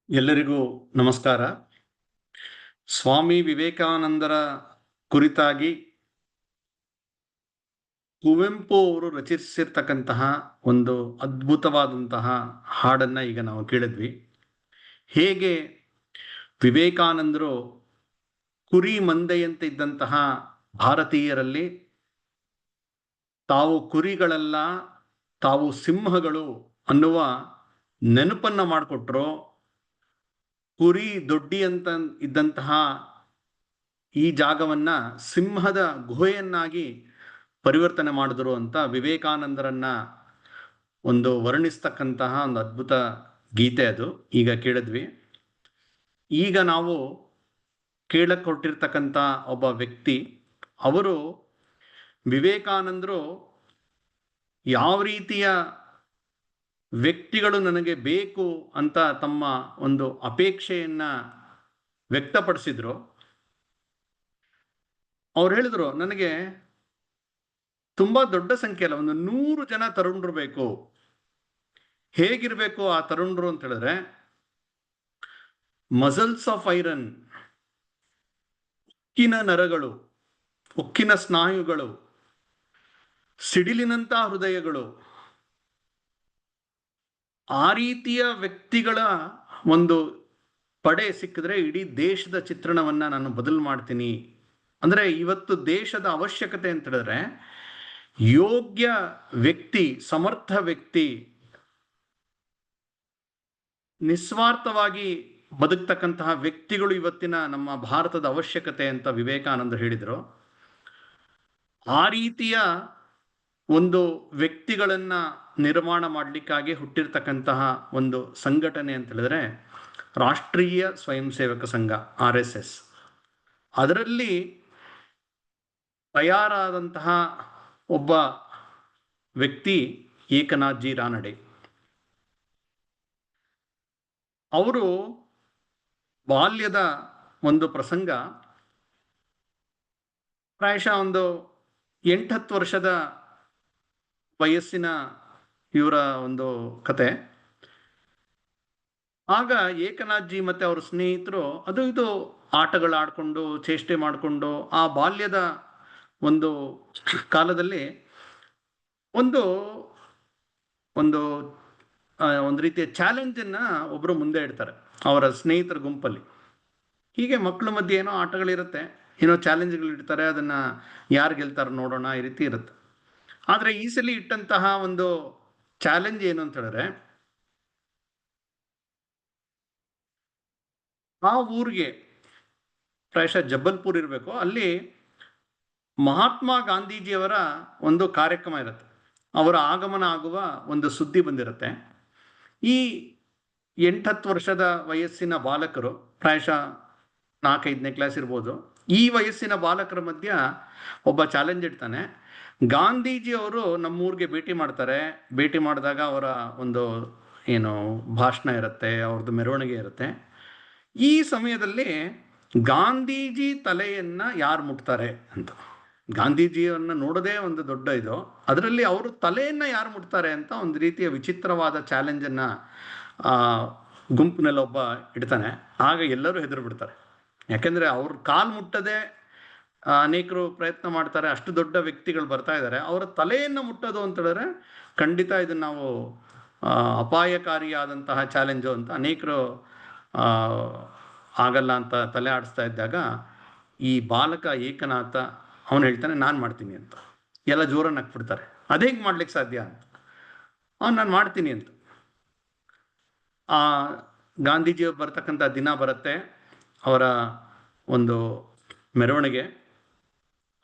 ಎಲ್ಲರಿಗೂ ನಮಸ್ಕಾರ. ಸ್ವಾಮಿ ವಿವೇಕಾನಂದರ ಕುರಿತಾಗಿ ಕುವೆಂಪು ಅವರು ರಚಿಸಿರ್ತಕ್ಕಂತಹ ಒಂದು ಅದ್ಭುತವಾದಂತಹ ಹಾಡನ್ನ ಈಗ ನಾವು ಕೇಳಿದ್ವಿ. ಹೇಗೆ ವಿವೇಕಾನಂದರು ಕುರಿ ಮಂದೆಯಂತೆ ಇದ್ದಂತಹ ಭಾರತೀಯರಲ್ಲಿ ತಾವು ಕುರಿಗಳಲ್ಲ, ತಾವು ಸಿಂಹಗಳು ಅನ್ನುವ ನೆನಪನ್ನ ಮಾಡಿಕೊಟ್ರು. ಕುರಿ ದೊಡ್ಡಿ ಅಂತ ಇದ್ದಂತಹ ಈ ಜಾಗವನ್ನ ಸಿಂಹದ ಗುಹೆಯನ್ನಾಗಿ ಪರಿವರ್ತನೆ ಮಾಡಿದ್ರು ಅಂತ ವಿವೇಕಾನಂದರನ್ನ ಒಂದು ವರ್ಣಿಸ್ತಕ್ಕಂತಹ ಒಂದು ಅದ್ಭುತ ಗೀತೆ ಅದು ಈಗ ಕೇಳಿದ್ವಿ. ಈಗ ನಾವು ಕೇಳಕ್ ಹೊರಟಿರ್ತಕ್ಕಂಥ ಒಬ್ಬ ವ್ಯಕ್ತಿ, ಅವರು ವಿವೇಕಾನಂದರು ಯಾವ ರೀತಿಯ ವ್ಯಕ್ತಿಗಳು ನನಗೆ ಬೇಕು ಅಂತ ತಮ್ಮ ಒಂದು ಅಪೇಕ್ಷೆಯನ್ನ ವ್ಯಕ್ತಪಡಿಸಿದ್ರು. ಅವ್ರು ಹೇಳಿದ್ರು, ನನಗೆ ತುಂಬಾ ದೊಡ್ಡ ಸಂಖ್ಯೆ ಅಲ್ಲ, ಒಂದು 100 ಜನ ತರುಣರು ಬೇಕು. ಹೇಗಿರ್ಬೇಕು ಆ ತರುಣರು ಅಂತ ಹೇಳಿದ್ರೆ, ಮಸಲ್ಸ್ ಆಫ್ ಐರನ್, ಉಕ್ಕಿನ ನರಗಳು, ಉಕ್ಕಿನ ಸ್ನಾಯುಗಳು, ಸಿಡಿಲಿನಂತ ಹೃದಯಗಳು, ಆ ರೀತಿಯ ವ್ಯಕ್ತಿಗಳ ಒಂದು ಪಡೆ ಸಿಕ್ಕಿದ್ರೆ ಇಡೀ ದೇಶದ ಚಿತ್ರಣವನ್ನ ನಾನು ಬದಲು ಮಾಡ್ತೀನಿ. ಅಂದ್ರೆ ಇವತ್ತು ದೇಶದ ಅವಶ್ಯಕತೆ ಅಂತ ಹೇಳಿದ್ರೆ ಯೋಗ್ಯ ವ್ಯಕ್ತಿ, ಸಮರ್ಥ ವ್ಯಕ್ತಿ, ನಿಸ್ವಾರ್ಥವಾಗಿ ಬದುಕ್ತಕ್ಕಂತಹ ವ್ಯಕ್ತಿಗಳು ಇವತ್ತಿನ ನಮ್ಮ ಭಾರತದ ಅವಶ್ಯಕತೆ ಅಂತ ವಿವೇಕಾನಂದರು ಹೇಳಿದರು. ಆ ರೀತಿಯ ಒಂದು ವ್ಯಕ್ತಿಗಳನ್ನ ನಿರ್ಮಾಣ ಮಾಡಲಿಕ್ಕಾಗಿ ಹುಟ್ಟಿರ್ತಕ್ಕಂತಹ ಒಂದು ಸಂಘಟನೆ ಅಂತ ಹೇಳಿದ್ರೆ ರಾಷ್ಟ್ರೀಯ ಸ್ವಯಂ ಸೇವಕ ಸಂಘ, RSS. ಅದರಲ್ಲಿ ತಯಾರಾದಂತಹ ಒಬ್ಬ ವ್ಯಕ್ತಿ ಏಕನಾಥ್ಜಿ ರಾನಡೆ. ಅವರು ಬಾಲ್ಯದ ಒಂದು ಪ್ರಸಂಗ, ಪ್ರಾಯಶಃ ಒಂದು 8-10 ವರ್ಷದ ವಯಸ್ಸಿನ ಇವರ ಒಂದು ಕತೆ. ಆಗ ಏಕನಾಥ್ಜಿ ಮತ್ತೆ ಅವರ ಸ್ನೇಹಿತರು ಅದು ಇದು ಆಟಗಳಾಡ್ಕೊಂಡು ಚೇಷ್ಟೆ ಮಾಡಿಕೊಂಡು ಆ ಬಾಲ್ಯದ ಒಂದು ಕಾಲದಲ್ಲಿ ಒಂದು ಒಂದು ಒಂದು ರೀತಿಯ ಚಾಲೆಂಜ್ ಅನ್ನ ಒಬ್ರು ಮುಂದೆ ಇಡ್ತಾರೆ ಅವರ ಸ್ನೇಹಿತರ ಗುಂಪಲ್ಲಿ. ಹೀಗೆ ಮಕ್ಕಳ ಮಧ್ಯೆ ಏನೋ ಆಟಗಳಿರುತ್ತೆ, ಏನೋ ಚಾಲೆಂಜ್ಗಳು ಇಡ್ತಾರೆ, ಅದನ್ನ ಯಾರು ಗೆಲ್ತಾರ ನೋಡೋಣ, ಈ ರೀತಿ ಇರುತ್ತೆ. ಆದ್ರೆ ಈ ಸಲ ಇಟ್ಟಂತಹ ಒಂದು ಚಾಲೆಂಜ್ ಏನು ಅಂತ ಹೇಳಿದ್ರೆ, ಆ ಊರಿಗೆ ಪ್ರಾಯಶಃ ಜಬ್ಬಲ್ಪುರ್ ಇರಬೇಕು, ಅಲ್ಲಿ ಮಹಾತ್ಮ ಗಾಂಧೀಜಿಯವರ ಒಂದು ಕಾರ್ಯಕ್ರಮ ಇರುತ್ತೆ. ಅವರ ಆಗಮನ ಆಗುವ ಒಂದು ಸುದ್ದಿ ಬಂದಿರುತ್ತೆ. ಈ 8-10 ವರ್ಷದ ವಯಸ್ಸಿನ ಬಾಲಕರು, ಪ್ರಾಯಶಃ 4-5ನೇ ಕ್ಲಾಸ್ ಇರ್ಬೋದು, ಈ ವಯಸ್ಸಿನ ಬಾಲಕರ ಮಧ್ಯ ಒಬ್ಬ ಚಾಲೆಂಜ್ ಇಡ್ತಾನೆ. ಗಾಂಧೀಜಿ ಅವರು ನಮ್ಮೂರಿಗೆ ಭೇಟಿ ಮಾಡ್ತಾರೆ. ಭೇಟಿ ಮಾಡಿದಾಗ ಅವರ ಒಂದು ಏನು ಭಾಷಣ ಇರುತ್ತೆ, ಅವ್ರದ್ದು ಮೆರವಣಿಗೆ ಇರುತ್ತೆ. ಈ ಸಮಯದಲ್ಲಿ ಗಾಂಧೀಜಿ ತಲೆಯನ್ನ ಯಾರು ಮುಟ್ತಾರೆ ಅಂತ, ಗಾಂಧೀಜಿಯನ್ನ ನೋಡೋದೇ ಒಂದು ದೊಡ್ಡ ಇದು, ಅದರಲ್ಲಿ ಅವರು ತಲೆಯನ್ನ ಯಾರು ಮುಟ್ತಾರೆ ಅಂತ ಒಂದು ರೀತಿಯ ವಿಚಿತ್ರವಾದ ಚಾಲೆಂಜ್ ಅನ್ನ ಗುಂಪಿನಲ್ಲಿ ಒಬ್ಬ ಇಡ್ತಾನೆ. ಆಗ ಎಲ್ಲರೂ ಹೆದರು ಬಿಡ್ತಾರೆ. ಯಾಕೆಂದ್ರೆ ಅವ್ರ ಕಾಲ್ ಮುಟ್ಟದೆ ಅನೇಕರು ಪ್ರಯತ್ನ ಮಾಡ್ತಾರೆ, ಅಷ್ಟು ದೊಡ್ಡ ವ್ಯಕ್ತಿಗಳು ಬರ್ತಾ ಇದ್ದಾರೆ. ಅವರ ತಲೆಯನ್ನು ಮುಟ್ಟೋದು ಅಂತ ಹೇಳಿದ್ರೆ ಖಂಡಿತ ಇದನ್ನ ನಾವು ಅಪಾಯಕಾರಿಯಾದಂತಹ ಚಾಲೆಂಜು ಅಂತ ಅನೇಕರು ಆಗಲ್ಲ ಅಂತ ತಲೆ ಆಡಿಸ್ತಾ ಇದ್ದಾಗ ಈ ಬಾಲಕ ಏಕನಾಥ ಅವನು ಹೇಳ್ತಾನೆ, ನಾನು ಮಾಡ್ತೀನಿ ಅಂತ. ಎಲ್ಲ ಜೋರನ್ನು ಹಾಕ್ಬಿಡ್ತಾರೆ, ಅದೇಗೆ ಮಾಡ್ಲಿಕ್ಕೆ ಸಾಧ್ಯ ಅಂತ. ನಾನು ಮಾಡ್ತೀನಿ ಅಂತ. ಆ ಗಾಂಧೀಜಿಯವ್ರು ಬರ್ತಕ್ಕಂಥ ದಿನ ಬರುತ್ತೆ, ಅವರ ಒಂದು ಮೆರವಣಿಗೆ,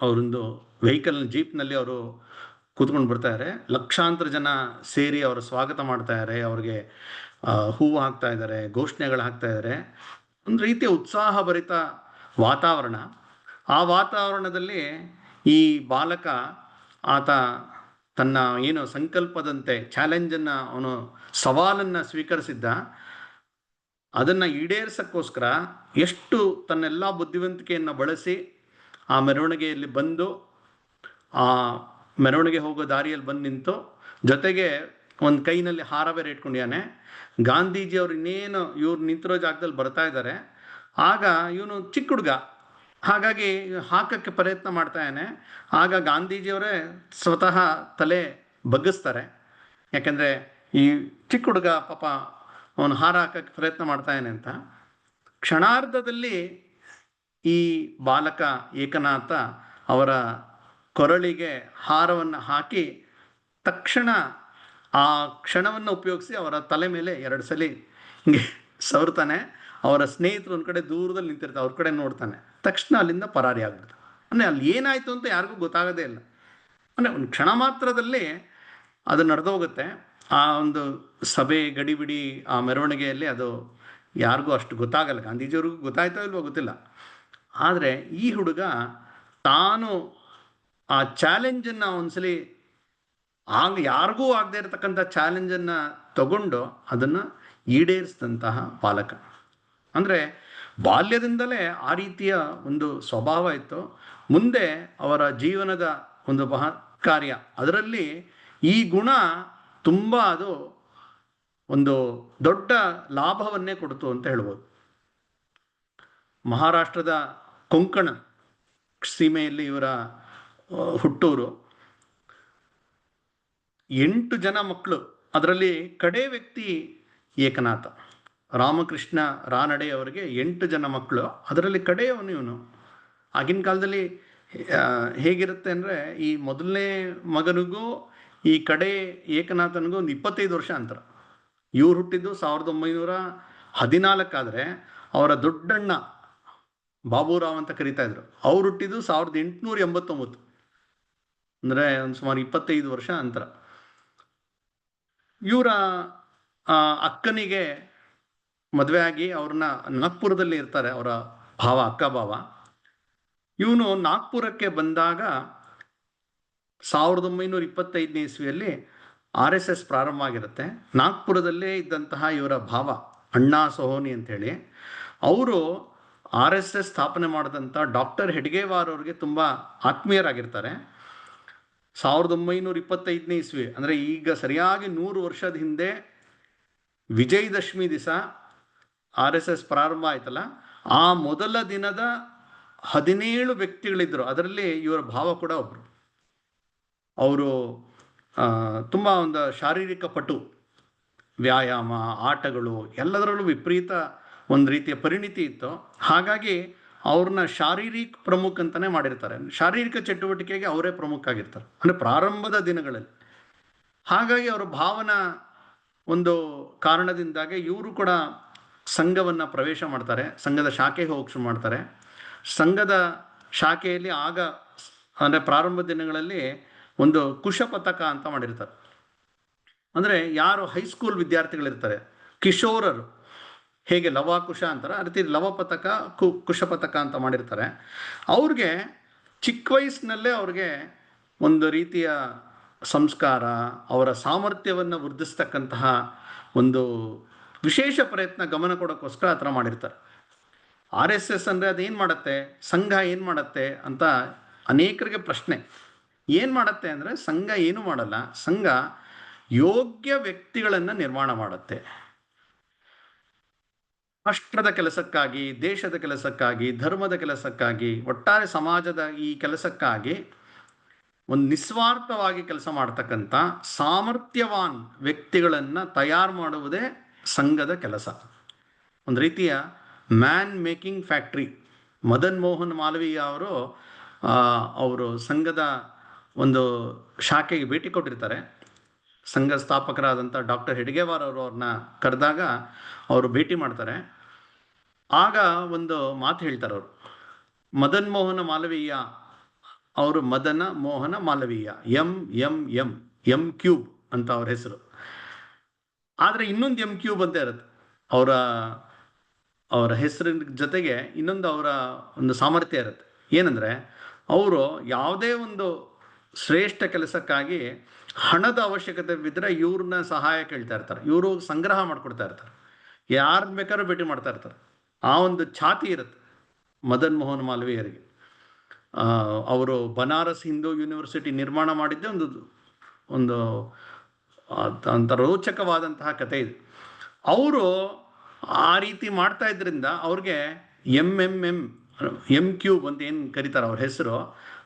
ಅವರೊಂದು ವೆಹಿಕಲ್ ಜೀಪ್ನಲ್ಲಿ ಅವರು ಕೂತ್ಕೊಂಡು ಬರ್ತಾ ಇದ್ದಾರೆ. ಲಕ್ಷಾಂತರ ಜನ ಸೇರಿ ಅವರ ಸ್ವಾಗತ ಮಾಡ್ತಾ ಇದ್ದಾರೆ, ಅವ್ರಿಗೆ ಹೂವು ಹಾಕ್ತಾ ಇದ್ದಾರೆ, ಘೋಷಣೆಗಳು ಹಾಕ್ತಾ ಇದ್ದಾರೆ. ಒಂದು ರೀತಿಯ ಉತ್ಸಾಹಭರಿತ ವಾತಾವರಣ. ಆ ವಾತಾವರಣದಲ್ಲಿ ಈ ಬಾಲಕ, ಆತ ತನ್ನ ಏನು ಸಂಕಲ್ಪದಂತೆ ಚಾಲೆಂಜನ್ನು, ಅವನು ಸವಾಲನ್ನು ಸ್ವೀಕರಿಸಿದ್ದ, ಅದನ್ನು ಈಡೇರಿಸಕ್ಕೋಸ್ಕರ ಎಷ್ಟು ತನ್ನೆಲ್ಲ ಬುದ್ಧಿವಂತಿಕೆಯನ್ನು ಬಳಸಿ ಆ ಮೆರವಣಿಗೆಯಲ್ಲಿ ಬಂದು, ಆ ಮೆರವಣಿಗೆ ಹೋಗೋ ದಾರಿಯಲ್ಲಿ ಬಂದು ನಿಂತು, ಜೊತೆಗೆ ಒಂದು ಕೈನಲ್ಲಿ ಹಾರ ಬೇರೆ ಇಟ್ಕೊಂಡಿದ್ದಾನೆ. ಗಾಂಧೀಜಿಯವರು ಇನ್ನೇನು ಇವ್ರು ನಿಂತಿರೋ ಜಾಗದಲ್ಲಿ ಬರ್ತಾ ಇದ್ದಾರೆ. ಆಗ ಇವನು ಚಿಕ್ಕ ಹುಡುಗ, ಹಾಗಾಗಿ ಹಾಕಕ್ಕೆ ಪ್ರಯತ್ನ ಮಾಡ್ತಾ ಇದ್ದಾನೆ. ಆಗ ಗಾಂಧೀಜಿಯವರೇ ಸ್ವತಃ ತಲೆ ಬಗ್ಗಿಸ್ತಾರೆ. ಯಾಕೆಂದರೆ ಈ ಚಿಕ್ಕ ಹುಡುಗ ಪಾಪ ಅವನು ಹಾರ ಹಾಕಕ್ಕೆ ಪ್ರಯತ್ನ ಮಾಡ್ತಾ ಇದ್ದಾನೆ ಅಂತ. ಕ್ಷಣಾರ್ಧದಲ್ಲಿ ಈ ಬಾಲಕ ಏಕನಾಥ ಅವರ ಕೊರಳಿಗೆ ಹಾರವನ್ನು ಹಾಕಿ ತಕ್ಷಣ ಆ ಕ್ಷಣವನ್ನು ಉಪಯೋಗಿಸಿ ಅವರ ತಲೆ ಮೇಲೆ 2 ಸಲ ಹಿಂಗೆ ಸವರ್ತಾನೆ. ಅವರ ಸ್ನೇಹಿತರು ಒಂದು ಕಡೆ ದೂರದಲ್ಲಿ ನಿಂತಿರ್ತಾರೆ, ಅವ್ರ ಕಡೆ ನೋಡ್ತಾನೆ. ತಕ್ಷಣ ಅಲ್ಲಿಂದ ಪರಾರಿ ಆಗ್ಬಿಡ್ತಾನೆ. ಅಂದರೆ ಅಲ್ಲಿ ಏನಾಯಿತು ಅಂತ ಯಾರಿಗೂ ಗೊತ್ತಾಗೋದೇ ಇಲ್ಲ. ಅಂದರೆ ಒಂದು ಕ್ಷಣ ಮಾತ್ರದಲ್ಲಿ ಅದು ನಡೆದೋಗುತ್ತೆ. ಆ ಒಂದು ಸಭೆ ಗಡಿಬಿಡಿ ಆ ಮೆರವಣಿಗೆಯಲ್ಲಿ ಅದು ಯಾರಿಗೂ ಅಷ್ಟು ಗೊತ್ತಾಗಲ್ಲ. ಗಾಂಧೀಜಿಯವ್ರಿಗೂ ಗೊತ್ತಾಯ್ತೋ ಇಲ್ವೋ ಗೊತ್ತಿಲ್ಲ. ಆದರೆ ಈ ಹುಡುಗ ತಾನು ಆ ಚಾಲೆಂಜನ್ನು ಒಂದ್ಸಲಿ ಯಾರಿಗೂ ಆಗದೆ ಇರತಕ್ಕಂಥ ಚಾಲೆಂಜನ್ನು ತಗೊಂಡು ಅದನ್ನು ಈಡೇರಿಸಿದಂತಹ ಬಾಲಕ. ಅಂದರೆ ಬಾಲ್ಯದಿಂದಲೇ ಆ ರೀತಿಯ ಒಂದು ಸ್ವಭಾವ ಇತ್ತು. ಮುಂದೆ ಅವರ ಜೀವನದ ಒಂದು ಕಾರ್ಯ, ಅದರಲ್ಲಿ ಈ ಗುಣ ತುಂಬ ಅದು ಒಂದು ದೊಡ್ಡ ಲಾಭವನ್ನೇ ಕೊಡ್ತು ಅಂತ ಹೇಳ್ಬೋದು. ಮಹಾರಾಷ್ಟ್ರದ ಕೊಂಕಣ ಸೀಮೆಯಲ್ಲಿ ಇವರ ಹುಟ್ಟೂರು. 8 ಜನ ಮಕ್ಕಳು, ಅದರಲ್ಲಿ ಕಡೆ ವ್ಯಕ್ತಿ ಏಕನಾಥ. ರಾಮಕೃಷ್ಣ ರಾನಡೆ ಅವರಿಗೆ 8 ಜನ ಮಕ್ಕಳು, ಅದರಲ್ಲಿ ಕಡೆಯವನು ಇವನು. ಆಗಿನ ಕಾಲದಲ್ಲಿ ಹೇಗಿರುತ್ತೆ ಅಂದರೆ, ಈ ಮೊದಲನೇ ಮಗನಿಗೂ ಈ ಕಡೆ ಏಕನಾಥನಿಗೂ ಒಂದು 25 ವರ್ಷ ಅಂತರ. ಇವ್ರು ಹುಟ್ಟಿದ್ದು 1914 ಆದರೆ ಅವರ ದೊಡ್ಡಣ್ಣ ಬಾಬುರಾವ್ ಅಂತ ಕರಿತಾ ಇದ್ರು, ಅವ್ರು ಹುಟ್ಟಿದ್ದು 1889. ಅಂದರೆ ಒಂದು ಸುಮಾರು 25 ವರ್ಷ ಅಂತರ. ಇವರ ಅಕ್ಕನಿಗೆ ಮದುವೆ ಆಗಿ ಅವ್ರನ್ನ ನಾಗ್ಪುರದಲ್ಲಿ ಇರ್ತಾರೆ, ಅವರ ಅಕ್ಕ ಭಾವ. ಇವನು ನಾಗ್ಪುರಕ್ಕೆ ಬಂದಾಗ 1925ನೇ ಇಸ್ವಿಯಲ್ಲಿ RSS ಪ್ರಾರಂಭ ಆಗಿರುತ್ತೆ. ನಾಗ್ಪುರದಲ್ಲೇ ಇದ್ದಂತಹ ಇವರ ಭಾವ ಅಣ್ಣಾ ಸೋಹೋನಿ ಅಂಥೇಳಿ, ಅವರು RSS ಸ್ಥಾಪನೆ ಮಾಡಿದಂಥ ಡಾಕ್ಟರ್ ಹೆಡ್ಗೇವಾರ್ ಅವ್ರಿಗೆ ತುಂಬ ಆತ್ಮೀಯರಾಗಿರ್ತಾರೆ. 1925ನೇ ಇಸ್ವಿ ಅಂದರೆ ಈಗ ಸರಿಯಾಗಿ 100 ವರ್ಷದ ಹಿಂದೆ ವಿಜಯದಶಮಿ ದಿವಸ RSS ಪ್ರಾರಂಭ ಆಯ್ತಲ್ಲ, ಆ ಮೊದಲ ದಿನದ 17 ವ್ಯಕ್ತಿಗಳಿದ್ದರು. ಅದರಲ್ಲಿ ಇವರ ಭಾವ ಕೂಡ ಒಬ್ಬರು. ಅವರು ತುಂಬ ಒಂದು ಶಾರೀರಿಕ ಪಟು, ವ್ಯಾಯಾಮ, ಆಟಗಳು ಎಲ್ಲದರಲ್ಲೂ ವಿಪರೀತ ಒಂದು ರೀತಿಯ ಪರಿಣಿತಿ ಇತ್ತು. ಹಾಗಾಗಿ ಅವ್ರನ್ನ ಶಾರೀರಿಕ ಪ್ರಮುಖ ಅಂತಲೇ ಮಾಡಿರ್ತಾರೆ. ಶಾರೀರಿಕ ಚಟುವಟಿಕೆಗೆ ಅವರೇ ಪ್ರಮುಖ ಆಗಿರ್ತಾರೆ, ಅಂದರೆ ಪ್ರಾರಂಭದ ದಿನಗಳಲ್ಲಿ. ಹಾಗಾಗಿ ಅವರ ಭಾವನ ಒಂದು ಕಾರಣದಿಂದಾಗಿ ಇವರು ಕೂಡ ಸಂಘವನ್ನು ಪ್ರವೇಶ ಮಾಡ್ತಾರೆ. ಸಂಘದ ಶಾಖೆಗೆ ಹೋಗಿ ಶುರು ಮಾಡ್ತಾರೆ. ಸಂಘದ ಶಾಖೆಯಲ್ಲಿ ಆಗ ಅಂದರೆ ಪ್ರಾರಂಭ ದಿನಗಳಲ್ಲಿ ಒಂದು ಕುಶ ಪತಕ ಅಂತ ಮಾಡಿರ್ತಾರೆ. ಅಂದರೆ ಯಾರು ಹೈಸ್ಕೂಲ್ ವಿದ್ಯಾರ್ಥಿಗಳಿರ್ತಾರೆ, ಕಿಶೋರರು, ಹೇಗೆ ಲವಾಕುಶ ಅಂತಾರೆ ಆ ರೀತಿ ಲವ ಪತಕ, ಕುಶ ಪತಕ ಅಂತ ಮಾಡಿರ್ತಾರೆ. ಅವ್ರಿಗೆ ಚಿಕ್ಕ ವಯಸ್ಸಿನಲ್ಲೇ ಅವ್ರಿಗೆ ಒಂದು ರೀತಿಯ ಸಂಸ್ಕಾರ, ಅವರ ಸಾಮರ್ಥ್ಯವನ್ನು ವೃದ್ಧಿಸ್ತಕ್ಕಂತಹ ಒಂದು ವಿಶೇಷ ಪ್ರಯತ್ನ, ಗಮನ ಕೊಡೋಕ್ಕೋಸ್ಕರ ಆ ಥರ ಮಾಡಿರ್ತಾರೆ. RSS ಅಂದರೆ ಅದೇನು ಮಾಡುತ್ತೆ, ಸಂಘ ಏನು ಮಾಡುತ್ತೆ ಅಂತ ಅನೇಕರಿಗೆ ಪ್ರಶ್ನೆ. ಏನು ಮಾಡುತ್ತೆ ಅಂದರೆ, ಸಂಘ ಏನು ಮಾಡಲ್ಲ. ಸಂಘ ಯೋಗ್ಯ ವ್ಯಕ್ತಿಗಳನ್ನು ನಿರ್ಮಾಣ ಮಾಡುತ್ತೆ. ರಾಷ್ಟ್ರದ ಕೆಲಸಕ್ಕಾಗಿ, ದೇಶದ ಕೆಲಸಕ್ಕಾಗಿ, ಧರ್ಮದ ಕೆಲಸಕ್ಕಾಗಿ, ಒಟ್ಟಾರೆ ಸಮಾಜದ ಈ ಕೆಲಸಕ್ಕಾಗಿ ಒಂದು ನಿಸ್ವಾರ್ಥವಾಗಿ ಕೆಲಸ ಮಾಡ್ತಕ್ಕಂಥ ಸಾಮರ್ಥ್ಯವಾನ್ ವ್ಯಕ್ತಿಗಳನ್ನು ತಯಾರು ಮಾಡುವುದೇ ಸಂಘದ ಕೆಲಸ. ಒಂದು ರೀತಿಯ man making factory. Madan Mohan Malaviya ಅವರು ಸಂಘದ ಒಂದು ಶಾಖೆಗೆ ಭೇಟಿ ಕೊಟ್ಟಿರ್ತಾರೆ. ಸಂಘ ಸ್ಥಾಪಕರಾದಂಥ ಡಾಕ್ಟರ್ ಹೆಡ್ಗೇವಾರ್ ಅವ್ರನ್ನ ಕರೆದಾಗ ಅವರು ಭೇಟಿ ಮಾಡ್ತಾರೆ. ಆಗ ಒಂದು ಮಾತು ಹೇಳ್ತಾರೆ ಅವರು, ಮದನ್ ಮೋಹನ ಮಾಲವೀಯ ಅವರು, ಮದನ ಮೋಹನ ಮಾಲವೀಯ, ಎಂ ಕ್ಯೂಬ್ ಅಂತ ಅವ್ರ ಹೆಸರು. ಆದರೆ ಇನ್ನೊಂದು ಎಂ ಕ್ಯೂಬ್ ಅಂತ ಇರುತ್ತೆ ಅವರ ಹೆಸರಿನ ಜೊತೆಗೆ. ಇನ್ನೊಂದು ಅವರ ಒಂದು ಸಾಮರ್ಥ್ಯ ಇರುತ್ತೆ. ಏನಂದರೆ, ಅವರು ಯಾವುದೇ ಒಂದು ಶ್ರೇಷ್ಠ ಕೆಲಸಕ್ಕಾಗಿ ಹಣದ ಅವಶ್ಯಕತೆ ಬಿದ್ದರೆ ಇವ್ರನ್ನ ಸಹಾಯ ಕೇಳ್ತಾ ಇರ್ತಾರೆ. ಇವರು ಸಂಗ್ರಹ ಮಾಡ್ಕೊಡ್ತಾ ಇರ್ತಾರೆ, ಯಾರು ಬೇಕಾದ್ರೂ ಭೇಟಿ ಮಾಡ್ತಾ ಇರ್ತಾರೆ. ಆ ಒಂದು ಛಾತಿ ಇರುತ್ತೆ ಮದನ್ ಮೋಹನ್ ಮಾಲವೀಯರಿಗೆ. ಅವರು ಬನಾರಸ್ ಹಿಂದೂ ಯೂನಿವರ್ಸಿಟಿ ನಿರ್ಮಾಣ ಮಾಡಿದ್ದೇ ಒಂದು ಅಂತ ರೋಚಕವಾದಂತಹ ಕತೆ ಇದೆ. ಅವರು ಆ ರೀತಿ ಮಾಡ್ತಾ ಇದ್ರಿಂದ ಅವ್ರಿಗೆ M ಅಂತ ಏನು ಕರೀತಾರೆ ಅವ್ರ ಹೆಸರು,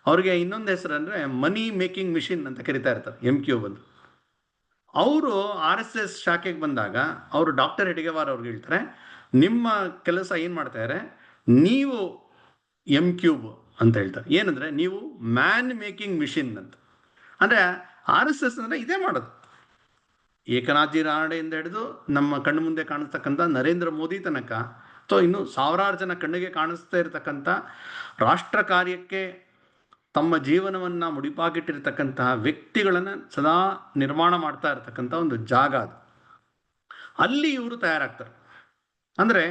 ಅವ್ರಿಗೆ ಇನ್ನೊಂದು ಹೆಸರು ಅಂದರೆ ಮನಿ ಮೇಕಿಂಗ್ ಮಿಷಿನ್ ಅಂತ ಕರಿತಾ ಇರ್ತಾರೆ M³ ಅಂತ. ಅವರು RSS ಶಾಖೆಗೆ ಬಂದಾಗ ಅವರು ಡಾಕ್ಟರ್ ಹೆಡ್ಗೇವಾರ್ ಅವ್ರಿಗೆ ಹೇಳ್ತಾರೆ, ನಿಮ್ಮ ಕೆಲಸ ಏನು ಮಾಡ್ತಾರೆ, ನೀವು M³ ಅಂತ ಹೇಳ್ತಾರೆ. ಏನಂದರೆ ನೀವು ಮ್ಯಾನ್ ಮೇಕಿಂಗ್ ಮಿಷಿನ್ ಅಂತ. ಅಂದರೆ RSS ಅಂದರೆ ಇದೇ ಮಾಡೋದು. ಏಕನಾಥಜಿ ರಾಣೆಯಿಂದ ಹಿಡಿದು ನಮ್ಮ ಕಣ್ಣು ಮುಂದೆ ಕಾಣಿಸ್ತಕ್ಕಂಥ ನರೇಂದ್ರ ಮೋದಿ ತನಕ, ಅಥವಾ ಇನ್ನು ಸಾವಿರಾರು ಜನ ಕಣ್ಣಿಗೆ ಕಾಣಿಸ್ತಾ ಇರತಕ್ಕಂಥ ರಾಷ್ಟ್ರ ಕಾರ್ಯಕ್ಕೆ ತಮ್ಮ ಜೀವನವನ್ನು ಮುಡಿಪಾಗಿಟ್ಟಿರ್ತಕ್ಕಂತಹ ವ್ಯಕ್ತಿಗಳನ್ನು ಸದಾ ನಿರ್ಮಾಣ ಮಾಡ್ತಾ ಇರ್ತಕ್ಕಂಥ ಒಂದು ಜಾಗ ಅದು. ಅಲ್ಲಿ ಇವರು ತಯಾರಾಗ್ತಾರೆ. ಅಂದರೆ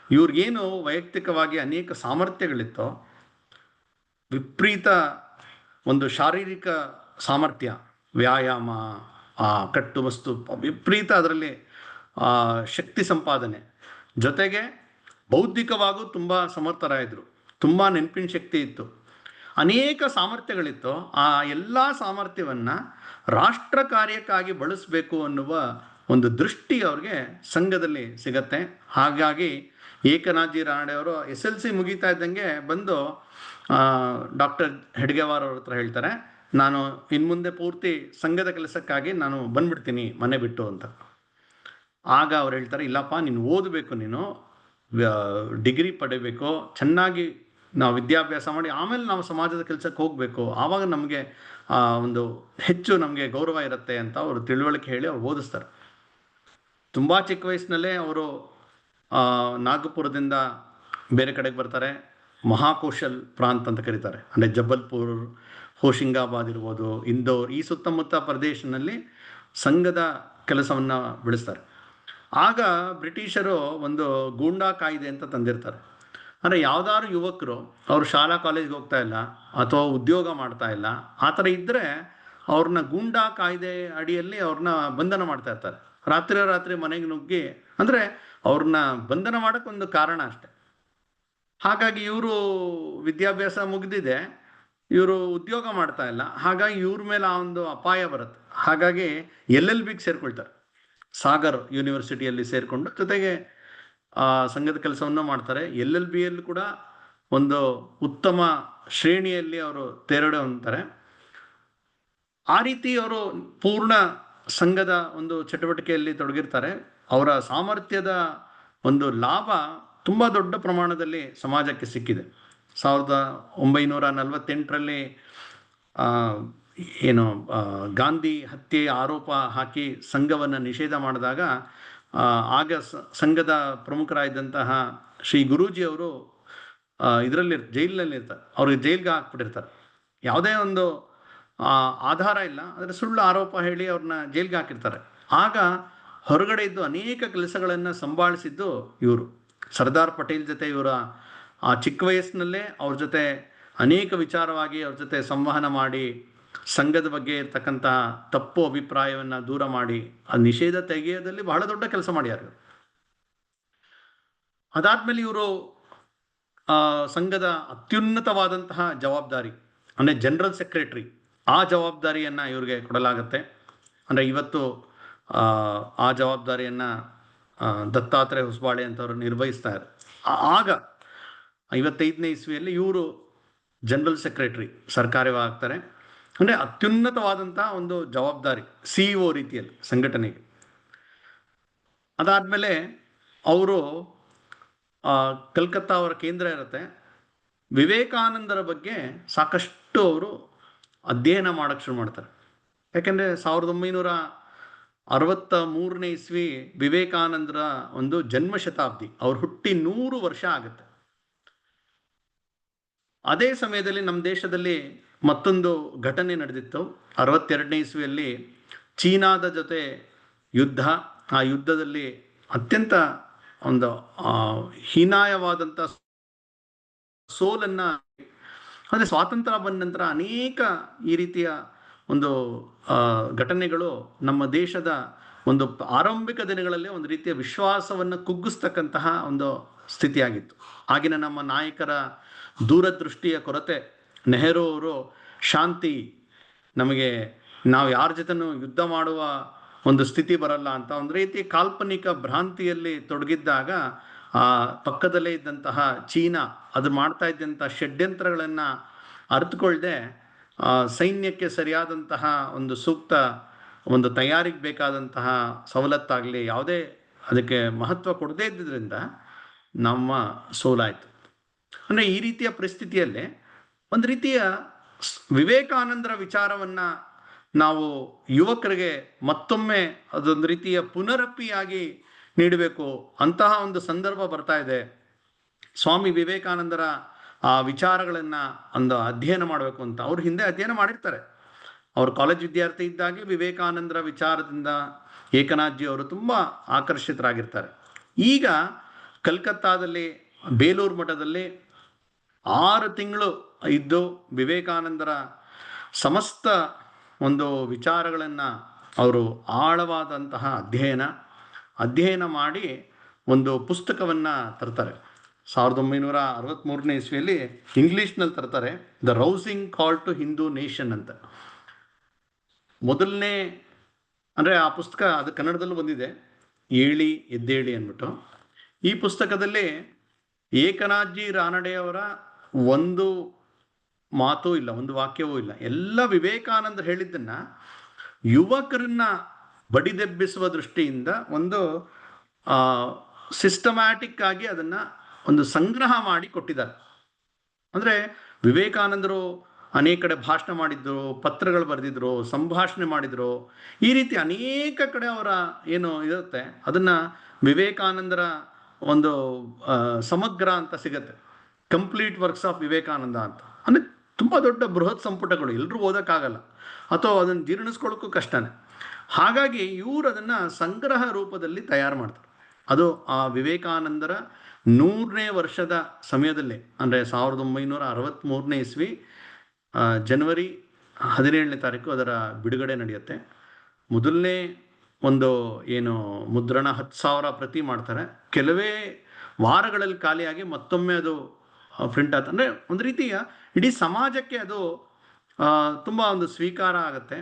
ಇವ್ರಿಗೇನು ವೈಯಕ್ತಿಕವಾಗಿ ಅನೇಕ ಸಾಮರ್ಥ್ಯಗಳಿತ್ತೋ, ವಿಪರೀತ ಒಂದು ಶಾರೀರಿಕ ಸಾಮರ್ಥ್ಯ, ವ್ಯಾಯಾಮ, ಕಟ್ಟುಮಸ್ತು, ವಿಪರೀತ ಅದರಲ್ಲಿ ಶಕ್ತಿ ಸಂಪಾದನೆ, ಜೊತೆಗೆ ಬೌದ್ಧಿಕವಾಗೂ ತುಂಬ ಸಮರ್ಥರಾಗಿದ್ದರು, ತುಂಬ ನೆನಪಿನ ಶಕ್ತಿ ಇತ್ತು, ಅನೇಕ ಸಾಮರ್ಥ್ಯಗಳಿತ್ತು. ಆ ಎಲ್ಲ ಸಾಮರ್ಥ್ಯವನ್ನು ರಾಷ್ಟ್ರ ಕಾರ್ಯಕ್ಕಾಗಿ ಬಳಸಬೇಕು ಅನ್ನುವ ಒಂದು ದೃಷ್ಟಿ ಅವ್ರಿಗೆ ಸಂಘದಲ್ಲಿ ಸಿಗತ್ತೆ. ಹಾಗಾಗಿ ಏಕನಾಥಜಿ ರಾಣೆಯವರು SLC ಮುಗೀತಾ ಇದ್ದಂಗೆ ಬಂದು ಡಾಕ್ಟರ್ ಹೆಡ್ಗೇವಾರ್ ಅವ್ರ ಹತ್ರ ಹೇಳ್ತಾರೆ, ನಾನು ಇನ್ಮುಂದೆ ಪೂರ್ತಿ ಸಂಘದ ಕೆಲಸಕ್ಕಾಗಿ ನಾನು ಬಂದ್ಬಿಡ್ತೀನಿ ಮನೆ ಬಿಟ್ಟು ಅಂತ. ಆಗ ಅವ್ರು ಹೇಳ್ತಾರೆ, ಇಲ್ಲಪ್ಪ ನೀನು ಓದಬೇಕು, ನೀನು ಡಿಗ್ರಿ ಪಡಿಬೇಕು, ಚೆನ್ನಾಗಿ ನಾವು ವಿದ್ಯಾಭ್ಯಾಸ ಮಾಡಿ ಆಮೇಲೆ ನಾವು ಸಮಾಜದ ಕೆಲಸಕ್ಕೆ ಹೋಗಬೇಕು, ಆವಾಗ ನಮಗೆ ಒಂದು ಹೆಚ್ಚು ನಮಗೆ ಗೌರವ ಇರುತ್ತೆ ಅಂತ ಅವರು ತಿಳುವಳಿಕೆ ಹೇಳಿ ಅವ್ರು ಓದಿಸ್ತಾರೆ. ತುಂಬ ಚಿಕ್ಕ ವಯಸ್ಸಿನಲ್ಲೇ ಅವರು ನಾಗಪುರದಿಂದ ಬೇರೆ ಕಡೆಗೆ ಬರ್ತಾರೆ. ಮಹಾಕೌಶಲ್ ಪ್ರಾಂತ್ ಅಂತ ಕರೀತಾರೆ. ಅಂದರೆ ಜಬಲ್ಪುರ್, ಹೋಶಿಂಗಾಬಾದ್ ಇರ್ಬೋದು, ಇಂದೋರ್, ಈ ಸುತ್ತಮುತ್ತ ಪ್ರದೇಶದಲ್ಲಿ ಸಂಘದ ಕೆಲಸವನ್ನು ಬೆಳೆಸ್ತಾರೆ. ಆಗ ಬ್ರಿಟಿಷರು ಒಂದು ಗೂಂಡಾ ಕಾಯ್ದೆ ಅಂತ ತಂದಿರ್ತಾರೆ. ಅಂದರೆ ಯಾವುದಾದ್ರು ಯುವಕರು ಅವರು ಶಾಲಾ ಕಾಲೇಜ್ಗೆ ಹೋಗ್ತಾ ಇಲ್ಲ ಅಥವಾ ಉದ್ಯೋಗ ಮಾಡ್ತಾ ಇಲ್ಲ, ಆ ಥರ ಇದ್ದರೆ ಅವ್ರನ್ನ ಗೂಂಡಾ ಕಾಯ್ದೆ ಅಡಿಯಲ್ಲಿ ಅವ್ರನ್ನ ಬಂಧನ ಮಾಡ್ತಾ ಇರ್ತಾರೆ. ರಾತ್ರಿ ಮನೆಗೆ ನುಗ್ಗಿ, ಅಂದರೆ ಅವ್ರನ್ನ ಬಂಧನ ಮಾಡೋಕ್ಕೊಂದು ಕಾರಣ ಅಷ್ಟೆ. ಹಾಗಾಗಿ ಇವರು ವಿದ್ಯಾಭ್ಯಾಸ ಮುಗಿದಿದೆ, ಇವರು ಉದ್ಯೋಗ ಮಾಡ್ತಾ ಇಲ್ಲ, ಹಾಗಾಗಿ ಇವ್ರ ಮೇಲೆ ಆ ಒಂದು ಅಪಾಯ ಬರುತ್ತೆ. ಹಾಗಾಗಿ LLBಗೆ ಸೇರ್ಕೊಳ್ತಾರೆ. ಸಾಗರ್ ಯೂನಿವರ್ಸಿಟಿಯಲ್ಲಿ ಸೇರಿಕೊಂಡು ಜೊತೆಗೆ ಸಂಘದ ಕೆಲಸವನ್ನು ಮಾಡ್ತಾರೆ. LLBಯಲ್ಲಿ ಕೂಡ ಒಂದು ಉತ್ತಮ ಶ್ರೇಣಿಯಲ್ಲಿ ಅವರು ತೇರಡೆ ಹೊಂದ್ತಾರೆ. ಆ ರೀತಿ ಅವರು ಪೂರ್ಣ ಸಂಘದ ಒಂದು ಚಟುವಟಿಕೆಯಲ್ಲಿ ತೊಡಗಿರ್ತಾರೆ. ಅವರ ಸಾಮರ್ಥ್ಯದ ಒಂದು ಲಾಭ ತುಂಬ ದೊಡ್ಡ ಪ್ರಮಾಣದಲ್ಲಿ ಸಮಾಜಕ್ಕೆ ಸಿಕ್ಕಿದೆ. 1948ರಲ್ಲಿ ಗಾಂಧಿ ಹತ್ಯೆ ಆರೋಪ ಹಾಕಿ ಸಂಘವನ್ನು ನಿಷೇಧ ಮಾಡಿದಾಗ ಆಗ ಸಂಘದ ಪ್ರಮುಖರಾಗಿದ್ದಂತಹ ಶ್ರೀ ಗುರೂಜಿ ಅವರು ಜೈಲಿನಲ್ಲಿ ಇರ್ತಾರೆ. ಅವ್ರಿಗೆ ಜೈಲಿಗೆ ಹಾಕ್ಬಿಟ್ಟಿರ್ತಾರೆ. ಯಾವುದೇ ಒಂದು ಆಧಾರ ಇಲ್ಲ, ಆದರೆ ಸುಳ್ಳು ಆರೋಪ ಹೇಳಿ ಅವ್ರನ್ನ ಜೈಲಿಗೆ ಹಾಕಿರ್ತಾರೆ. ಆಗ ಹೊರಗಡೆ ಇದ್ದು ಅನೇಕ ಕೆಲಸಗಳನ್ನು ಸಂಭಾಳಿಸಿದ್ದು ಇವರು. ಸರ್ದಾರ್ ಪಟೇಲ್ ಜೊತೆ ಇವರ ಆ ಚಿಕ್ಕ ವಯಸ್ಸಿನಲ್ಲೇ ಅವ್ರ ಜೊತೆ ಅನೇಕ ವಿಚಾರವಾಗಿ ಅವ್ರ ಜೊತೆ ಸಂವಹನ ಮಾಡಿ ಸಂಘದ ಬಗ್ಗೆ ಇರ್ತಕ್ಕಂಥ ತಪ್ಪು ಅಭಿಪ್ರಾಯವನ್ನು ದೂರ ಮಾಡಿ ಆ ನಿಷೇಧ ತೆಗೆಯೋದಲ್ಲಿ ಬಹಳ ದೊಡ್ಡ ಕೆಲಸ ಮಾಡ್ಯಾರ. ಅದಾದ್ಮೇಲೆ ಇವರು ಸಂಘದ ಅತ್ಯುನ್ನತವಾದಂತಹ ಜವಾಬ್ದಾರಿ ಅಂದರೆ ಜನರಲ್ ಸೆಕ್ರೆಟರಿ, ಆ ಜವಾಬ್ದಾರಿಯನ್ನು ಇವ್ರಿಗೆ ಕೊಡಲಾಗತ್ತೆ. ಅಂದರೆ ಇವತ್ತು ಆ ಜವಾಬ್ದಾರಿಯನ್ನು ದತ್ತಾತ್ರೇಯ ಹೊಸಬಾಳೆ ಅಂತವರು ನಿರ್ವಹಿಸ್ತಾರೆ. ಆಗ 55ನೇ ಇಸ್ವಿಯಲ್ಲಿ ಇವರು ಜನರಲ್ ಸೆಕ್ರೆಟರಿ ಸರ್ಕಾರವಾಗ್ತಾರೆ. ಅಂದರೆ ಅತ್ಯುನ್ನತವಾದಂಥ ಒಂದು ಜವಾಬ್ದಾರಿ, CEO ರೀತಿಯಲ್ಲಿ ಸಂಘಟನೆಗೆ. ಅದಾದಮೇಲೆ ಅವರು ಕಲ್ಕತ್ತಾ ಅವರ ಕೇಂದ್ರ ಇರುತ್ತೆ. ವಿವೇಕಾನಂದರ ಬಗ್ಗೆ ಸಾಕಷ್ಟು ಅವರು ಅಧ್ಯಯನ ಮಾಡೋಕ್ಕೆ ಶುರು ಮಾಡ್ತಾರೆ. ಯಾಕೆಂದರೆ 1963ನೇ ಇಸ್ವಿ ವಿವೇಕಾನಂದರ ಒಂದು ಜನ್ಮ ಶತಾಬ್ದಿ, ಅವ್ರು ಹುಟ್ಟಿ 100 ವರ್ಷ ಆಗುತ್ತೆ. ಅದೇ ಸಮಯದಲ್ಲಿ ನಮ್ಮ ದೇಶದಲ್ಲಿ ಮತ್ತೊಂದು ಘಟನೆ ನಡೆದಿತ್ತು. 62ನೇ ಇಸ್ವಿಯಲ್ಲಿ ಚೀನಾದ ಜೊತೆ ಯುದ್ಧ. ಆ ಯುದ್ಧದಲ್ಲಿ ಅತ್ಯಂತ ಒಂದು ಹೀನಾಯವಾದಂಥ ಸೋಲನ್ನು, ಅಂದರೆ ಸ್ವಾತಂತ್ರ್ಯ ಬಂದ ನಂತರ ಅನೇಕ ಈ ರೀತಿಯ ಒಂದು ಘಟನೆಗಳು ನಮ್ಮ ದೇಶದ ಒಂದು ಆರಂಭಿಕ ದಿನಗಳಲ್ಲಿ ಒಂದು ರೀತಿಯ ವಿಶ್ವಾಸವನ್ನು ಕುಗ್ಗಿಸ್ತಕ್ಕಂತಹ ಒಂದು ಸ್ಥಿತಿಯಾಗಿತ್ತು. ಆಗಿನ ನಮ್ಮ ನಾಯಕರ ದೂರದೃಷ್ಟಿಯ ಕೊರತೆ. ನೆಹರು ಅವರು ಶಾಂತಿ, ನಮಗೆ ನಾವು ಯಾರ ಜೊತೆನೂ ಯುದ್ಧ ಮಾಡುವ ಒಂದು ಸ್ಥಿತಿ ಬರಲ್ಲ ಅಂತ ಒಂದು ರೀತಿ ಕಾಲ್ಪನಿಕ ಭ್ರಾಂತಿಯಲ್ಲಿ ತೊಡಗಿದ್ದಾಗ ಆ ಪಕ್ಕದಲ್ಲೇ ಇದ್ದಂತಹ ಚೀನಾ ಅದು ಮಾಡ್ತಾ ಇದ್ದಂತಹ ಷಡ್ಯಂತ್ರಗಳನ್ನು ಅರ್ಥಕೊಳ್ದೆ ಸೈನ್ಯಕ್ಕೆ ಸರಿಯಾದಂತಹ ಒಂದು ಸೂಕ್ತ ಒಂದು ತಯಾರಿಗೆ ಬೇಕಾದಂತಹ ಸವಲತ್ತಾಗಲಿ ಯಾವುದೇ ಅದಕ್ಕೆ ಮಹತ್ವ ಕೊಡದೇ ಇದ್ದಿದ್ದರಿಂದ ನಮ್ಮ ಸೋಲಾಯಿತು. ಅಂದರೆ ಈ ರೀತಿಯ ಪರಿಸ್ಥಿತಿಯಲ್ಲೇ ಒಂದು ರೀತಿಯ ವಿವೇಕಾನಂದರ ವಿಚಾರವನ್ನು ನಾವು ಯುವಕರಿಗೆ ಮತ್ತೊಮ್ಮೆ ಅದೊಂದು ರೀತಿಯ ಪುನರಪ್ಪಿಯಾಗಿ ನೀಡಬೇಕು ಅಂತಹ ಒಂದು ಸಂದರ್ಭ ಬರ್ತಾ ಇದೆ. ಸ್ವಾಮಿ ವಿವೇಕಾನಂದರ ಆ ವಿಚಾರಗಳನ್ನು ಒಂದು ಅಧ್ಯಯನ ಮಾಡಬೇಕು ಅಂತ ಅವ್ರು ಹಿಂದೆ ಅಧ್ಯಯನ ಮಾಡಿರ್ತಾರೆ. ಅವರು ಕಾಲೇಜ್ ವಿದ್ಯಾರ್ಥಿ ಇದ್ದಾಗೆ ವಿವೇಕಾನಂದರ ವಿಚಾರದಿಂದ ಏಕನಾಥ್ಜಿ ಅವರು ತುಂಬ ಆಕರ್ಷಿತರಾಗಿರ್ತಾರೆ. ಈಗ ಕಲ್ಕತ್ತಾದಲ್ಲಿ ಬೇಲೂರು ಮಠದಲ್ಲಿ 6 ತಿಂಗಳು ಇದ್ದು ವಿವೇಕಾನಂದರ ಸಮಸ್ತ ಒಂದು ವಿಚಾರಗಳನ್ನು ಅವರು ಆಳವಾದಂತಹ ಅಧ್ಯಯನ ಮಾಡಿ ಒಂದು ಪುಸ್ತಕವನ್ನು ತರ್ತಾರೆ. 1963ನೇ ಇಸ್ವಿಯಲ್ಲಿ ಇಂಗ್ಲೀಷ್ನಲ್ಲಿ ತರ್ತಾರೆ, the rousing call to Hindu nation ಅಂತ. ಮೊದಲನೇ ಅಂದರೆ ಆ ಪುಸ್ತಕ ಅದು ಕನ್ನಡದಲ್ಲೂ ಬಂದಿದೆ, ಏಳಿ ಎದ್ದೇಳಿ ಅಂದ್ಬಿಟ್ಟು. ಈ ಪುಸ್ತಕದಲ್ಲಿ ಏಕನಾಥ್ಜಿ ರಾನಡೆಯವರ ಒಂದು ಮಾತೂ ಇಲ್ಲ, ಒಂದು ವಾಕ್ಯವೂ ಇಲ್ಲ. ಎಲ್ಲ ವಿವೇಕಾನಂದರು ಹೇಳಿದ್ದನ್ನು ಯುವಕರನ್ನ ಬಡಿದೆಬ್ಬಿಸುವ ದೃಷ್ಟಿಯಿಂದ ಒಂದು ಸಿಸ್ಟಮ್ಯಾಟಿಕ್ ಆಗಿ ಅದನ್ನು ಒಂದು ಸಂಗ್ರಹ ಮಾಡಿ ಕೊಟ್ಟಿದ್ದಾರೆ. ಅಂದರೆ ವಿವೇಕಾನಂದರು ಅನೇಕ ಕಡೆ ಭಾಷಣ ಮಾಡಿದ್ರು, ಪತ್ರಗಳು ಬರೆದಿದ್ರು, ಸಂಭಾಷಣೆ ಮಾಡಿದ್ರು. ಈ ರೀತಿ ಅನೇಕ ಕಡೆ ಅವರ ಏನು ಇರುತ್ತೆ ಅದನ್ನು ವಿವೇಕಾನಂದರ ಒಂದು ಸಮಗ್ರ ಅಂತ ಸಿಗತ್ತೆ, ಕಂಪ್ಲೀಟ್ ವರ್ಕ್ಸ್ ಆಫ್ ವಿವೇಕಾನಂದ ಅಂತ. ಅಂದರೆ ತುಂಬ ದೊಡ್ಡ ಬೃಹತ್ ಸಂಪುಟಗಳು, ಎಲ್ಲರೂ ಓದೋಕ್ಕಾಗಲ್ಲ ಅಥವಾ ಅದನ್ನು ಜೀರ್ಣಿಸ್ಕೊಳ್ಳೋಕ್ಕೂ ಕಷ್ಟನೇ. ಹಾಗಾಗಿ ಇವರು ಅದನ್ನು ಸಂಗ್ರಹ ರೂಪದಲ್ಲಿ ತಯಾರು ಮಾಡ್ತಾರೆ. ಅದು ಆ ವಿವೇಕಾನಂದರ 100ನೇ ವರ್ಷದ ಸಮಯದಲ್ಲೇ, ಅಂದರೆ 1963ನೇ ಇಸ್ವಿ ಜನವರಿ 17ನೇ ತಾರೀಕು ಅದರ ಬಿಡುಗಡೆ ನಡೆಯುತ್ತೆ. ಮೊದಲನೇ ಒಂದು ಏನು ಮುದ್ರಣ 10,000 ಪ್ರತಿ ಮಾಡ್ತಾರೆ. ಕೆಲವೇ ವಾರಗಳಲ್ಲಿ ಖಾಲಿಯಾಗಿ ಮತ್ತೊಮ್ಮೆ ಅದು ಪ್ರಿಂಟ್ ಆಗುತ್ತೆ. ಅಂದರೆ ಒಂದು ರೀತಿಯ ಇಡೀ ಸಮಾಜಕ್ಕೆ ಅದು ತುಂಬ ಒಂದು ಸ್ವೀಕಾರ ಆಗುತ್ತೆ.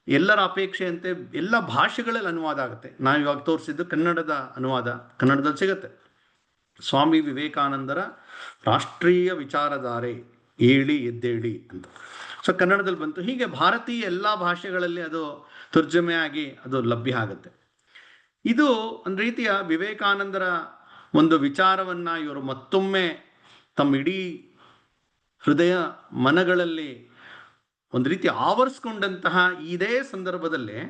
ಎಲ್ಲರ ಅಪೇಕ್ಷೆಯಂತೆ ಎಲ್ಲ ಭಾಷೆಗಳಲ್ಲಿ ಅನುವಾದ ಆಗುತ್ತೆ. ನಾವು ಇವಾಗ ತೋರಿಸಿದ್ದು ಕನ್ನಡದ ಅನುವಾದ ಕನ್ನಡದಲ್ಲಿ ಸಿಗುತ್ತೆ. ಸ್ವಾಮಿ ವಿವೇಕಾನಂದರ ರಾಷ್ಟ್ರೀಯ ವಿಚಾರಧಾರೆ ಏಳಿ ಎದ್ದೇಳಿ ಅಂತ. ಸೊ ಕನ್ನಡದಲ್ಲಿ ಬಂತು. ಹೀಗೆ ಭಾರತೀಯ ಎಲ್ಲ ಭಾಷೆಗಳಲ್ಲಿ ಅದು ತರ್ಜುಮೆ ಆಗಿ ಅದು ಲಭ್ಯ ಆಗುತ್ತೆ. ಇದು ಒಂದು ರೀತಿಯ ವಿವೇಕಾನಂದರ ಒಂದು ವಿಚಾರವನ್ನು ಇವರು ಮತ್ತೊಮ್ಮೆ ತಮ್ಮ ಇಡೀ ಹೃದಯ ಮನಗಳಲ್ಲಿ ಒಂದು ರೀತಿ ಆವರಿಸ್ಕೊಂಡಂತಹ ಇದೇ ಸಂದರ್ಭದಲ್ಲಿ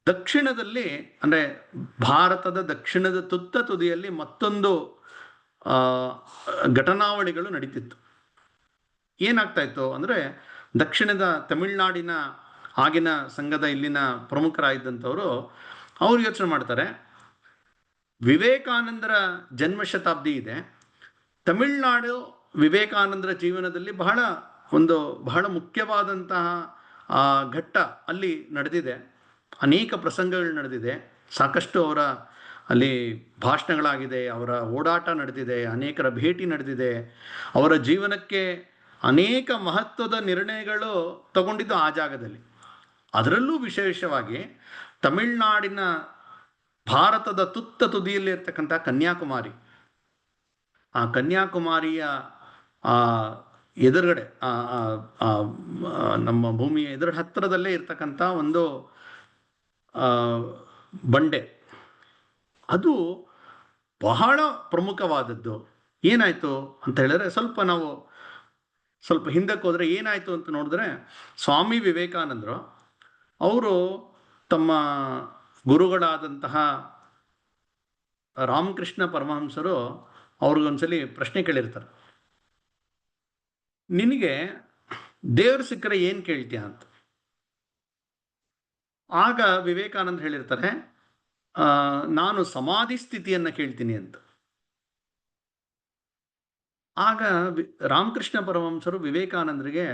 ದಕ್ಷಿಣದಲ್ಲಿ, ಅಂದರೆ ಭಾರತದ ದಕ್ಷಿಣದ ತುತ್ತ ತುದಿಯಲ್ಲಿ ಮತ್ತೊಂದು ಘಟನಾವಳಿಗಳು ನಡೀತಿತ್ತು. ಏನಾಗ್ತಾ ಇತ್ತು ಅಂದರೆ, ದಕ್ಷಿಣದ ತಮಿಳುನಾಡಿನ ಆಗಿನ ಸಂಘದ ಇಲ್ಲಿನ ಪ್ರಮುಖರಾಗಿದ್ದಂಥವರು ಅವ್ರು ಯೋಚನೆ ಮಾಡ್ತಾರೆ, ವಿವೇಕಾನಂದರ ಜನ್ಮ ಶತಾಬ್ದಿ ಇದೆ, ತಮಿಳುನಾಡು ವಿವೇಕಾನಂದರ ಜೀವನದಲ್ಲಿ ಬಹಳ ಮುಖ್ಯವಾದಂತಹ ಘಟ್ಟ ಅಲ್ಲಿ ನಡೆದಿದೆ. ಅನೇಕ ಪ್ರಸಂಗಗಳು ನಡೆದಿದೆ, ಸಾಕಷ್ಟು ಅವರ ಅಲ್ಲಿ ಭಾಷಣಗಳಾಗಿದೆ, ಅವರ ಓಡಾಟ ನಡೆದಿದೆ, ಅನೇಕರ ಭೇಟಿ ನಡೆದಿದೆ, ಅವರ ಜೀವನಕ್ಕೆ ಅನೇಕ ಮಹತ್ವದ ನಿರ್ಣಯಗಳು ತಗೊಂಡಿದ್ದು ಆ ಜಾಗದಲ್ಲಿ. ಅದರಲ್ಲೂ ವಿಶೇಷವಾಗಿ ತಮಿಳುನಾಡಿನ ಭಾರತದ ತುತ್ತ ತುದಿಯಲ್ಲಿ ಇರ್ತಕ್ಕಂಥ ಕನ್ಯಾಕುಮಾರಿ, ಆ ಕನ್ಯಾಕುಮಾರಿಯ ಎದುರುಗಡೆ ನಮ್ಮ ಭೂಮಿಯ ಹತ್ತಿರದಲ್ಲೇ ಇರ್ತಕ್ಕಂಥ ಒಂದು ಬಂಡೆ, ಅದು ಬಹಳ ಪ್ರಮುಖವಾದದ್ದು. ಏನಾಯಿತು ಅಂತ ಹೇಳಿದ್ರೆ, ಸ್ವಲ್ಪ ಹಿಂದಕ್ಕೆ ಹೋದರೆ ಏನಾಯಿತು ಅಂತ ನೋಡಿದ್ರೆ, ಸ್ವಾಮಿ ವಿವೇಕಾನಂದರು ಅವರು ತಮ್ಮ ಗುರುಗಳಾದಂತಹ ರಾಮಕೃಷ್ಣ ಪರಮಹಂಸರು ಅವ್ರಿಗೊಂದ್ಸಲಿ ಪ್ರಶ್ನೆ ಕೇಳಿರ್ತಾರೆ, ನಿನಗೆ ದೇವರು ಸಿಕ್ಕರೆ ಏನು ಕೇಳ್ತೀಯ ಅಂತ. ಆಗ ವಿವೇಕಾನಂದ ಹೇಳಿರ್ತಾರೆ, ನಾನು ಸಮಾಧಿ ಸ್ಥಿತಿಯನ್ನು ಕೇಳ್ತೀನಿ ಅಂತ. ಆಗ ರಾಮಕೃಷ್ಣ ಪರಮಹಂಸರು ವಿವೇಕಾನಂದರಿಗೆ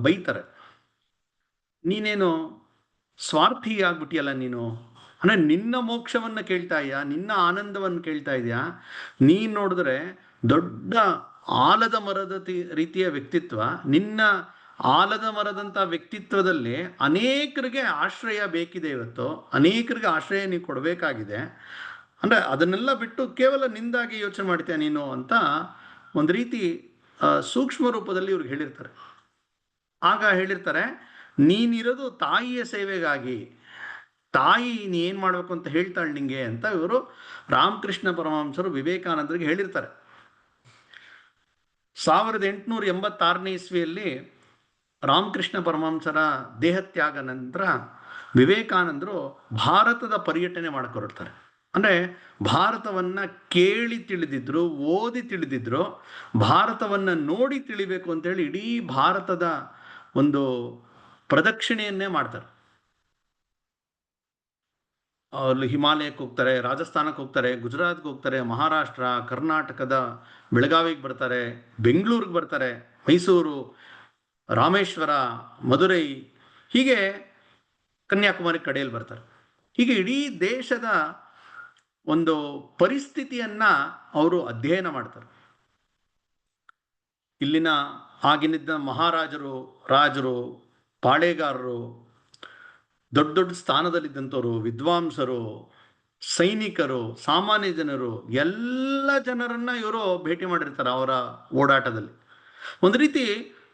ಬೈತಾರೆ, ನೀನೇನು ಸ್ವಾರ್ಥಿ ಆಗ್ಬಿಟ್ಟಿಯಲ್ಲ ನೀನು, ಅಂದರೆ ನಿನ್ನ ಮೋಕ್ಷವನ್ನು ಕೇಳ್ತಾ ಇದೆಯಾ, ನಿನ್ನ ಆನಂದವನ್ನು ಕೇಳ್ತಾ ಇದೆಯಾ, ನೀನು ನೋಡಿದ್ರೆ ದೊಡ್ಡ ಆಲದ ಮರದ ರೀತಿಯ ವ್ಯಕ್ತಿತ್ವ, ನಿನ್ನ ಆಲದ ಮರದಂಥ ವ್ಯಕ್ತಿತ್ವದಲ್ಲಿ ಅನೇಕರಿಗೆ ಆಶ್ರಯ ಬೇಕಿದೆ ಇವತ್ತು, ಅನೇಕರಿಗೆ ಆಶ್ರಯ ನೀವು ಕೊಡಬೇಕಾಗಿದೆ. ಅಂದರೆ ಅದನ್ನೆಲ್ಲ ಬಿಟ್ಟು ಕೇವಲ ನಿಂದಾಗಿ ಯೋಚನೆ ಮಾಡ್ತೀಯ ನೀನು ಅಂತ ಒಂದು ರೀತಿ ಸೂಕ್ಷ್ಮ ರೂಪದಲ್ಲಿ ಇವ್ರಿಗೆ ಹೇಳಿರ್ತಾರೆ. ಆಗ ಹೇಳಿರ್ತಾರೆ, ನೀನಿರೋದು ತಾಯಿಯ ಸೇವೆಗಾಗಿ, ತಾಯಿ ನೀ ಏನು ಮಾಡಬೇಕು ಅಂತ ಹೇಳ್ತಾಳೆ ನಿಂಗೆ ಅಂತ ಇವರು ರಾಮಕೃಷ್ಣ ಪರಮಹಂಸರು ವಿವೇಕಾನಂದರಿಗೆ ಹೇಳಿರ್ತಾರೆ. 1886ನೇ ಇಸ್ವಿಯಲ್ಲಿ ರಾಮಕೃಷ್ಣ ಪರಮಹಂಸರ ದೇಹತ್ಯಾಗ ನಂತರ ವಿವೇಕಾನಂದರು ಭಾರತದ ಪರ್ಯಟನೆ ಮಾಡಿಕೊಳ್ತಾರೆ. ಅಂದರೆ ಭಾರತವನ್ನು ಕೇಳಿ ತಿಳಿದಿದ್ರು, ಓದಿ ತಿಳಿದಿದ್ರು, ಭಾರತವನ್ನು ನೋಡಿ ತಿಳಿಬೇಕು ಅಂತೇಳಿ ಇಡೀ ಭಾರತದ ಒಂದು ಪ್ರದಕ್ಷಿಣೆಯನ್ನೇ ಮಾಡ್ತಾರೆ. ಅಲ್ಲಿ ಹಿಮಾಲಯಕ್ಕೆ ಹೋಗ್ತಾರೆ, ರಾಜಸ್ಥಾನಕ್ಕೆ ಹೋಗ್ತಾರೆ, ಗುಜರಾತ್ಗೆ ಹೋಗ್ತಾರೆ, ಮಹಾರಾಷ್ಟ್ರ, ಕರ್ನಾಟಕದ ಬೆಳಗಾವಿಗೆ ಬರ್ತಾರೆ, ಬೆಂಗಳೂರಿಗೆ ಬರ್ತಾರೆ, ಮೈಸೂರು, ರಾಮೇಶ್ವರ, ಮಧುರೈ, ಹೀಗೆ ಕನ್ಯಾಕುಮಾರಿ ಕಡೆಯಲ್ಲಿ ಬರ್ತಾರೆ. ಹೀಗೆ ಇಡೀ ದೇಶದ ಒಂದು ಪರಿಸ್ಥಿತಿಯನ್ನ ಅವರು ಅಧ್ಯಯನ ಮಾಡ್ತಾರೆ. ಇಲ್ಲಿನ ಆಗಿನಿದ್ದ ಮಹಾರಾಜರು, ರಾಜರು, ಪಾಳೆಗಾರರು, ದೊಡ್ಡ ದೊಡ್ಡ ಸ್ಥಾನದಲ್ಲಿದ್ದಂಥವ್ರು, ವಿದ್ವಾಂಸರು, ಸೈನಿಕರು, ಸಾಮಾನ್ಯ ಜನರು, ಎಲ್ಲ ಜನರನ್ನ ಇವರು ಭೇಟಿ ಮಾಡಿರ್ತಾರೆ ಅವರ ಓಡಾಟದಲ್ಲಿ. ಒಂದು ರೀತಿ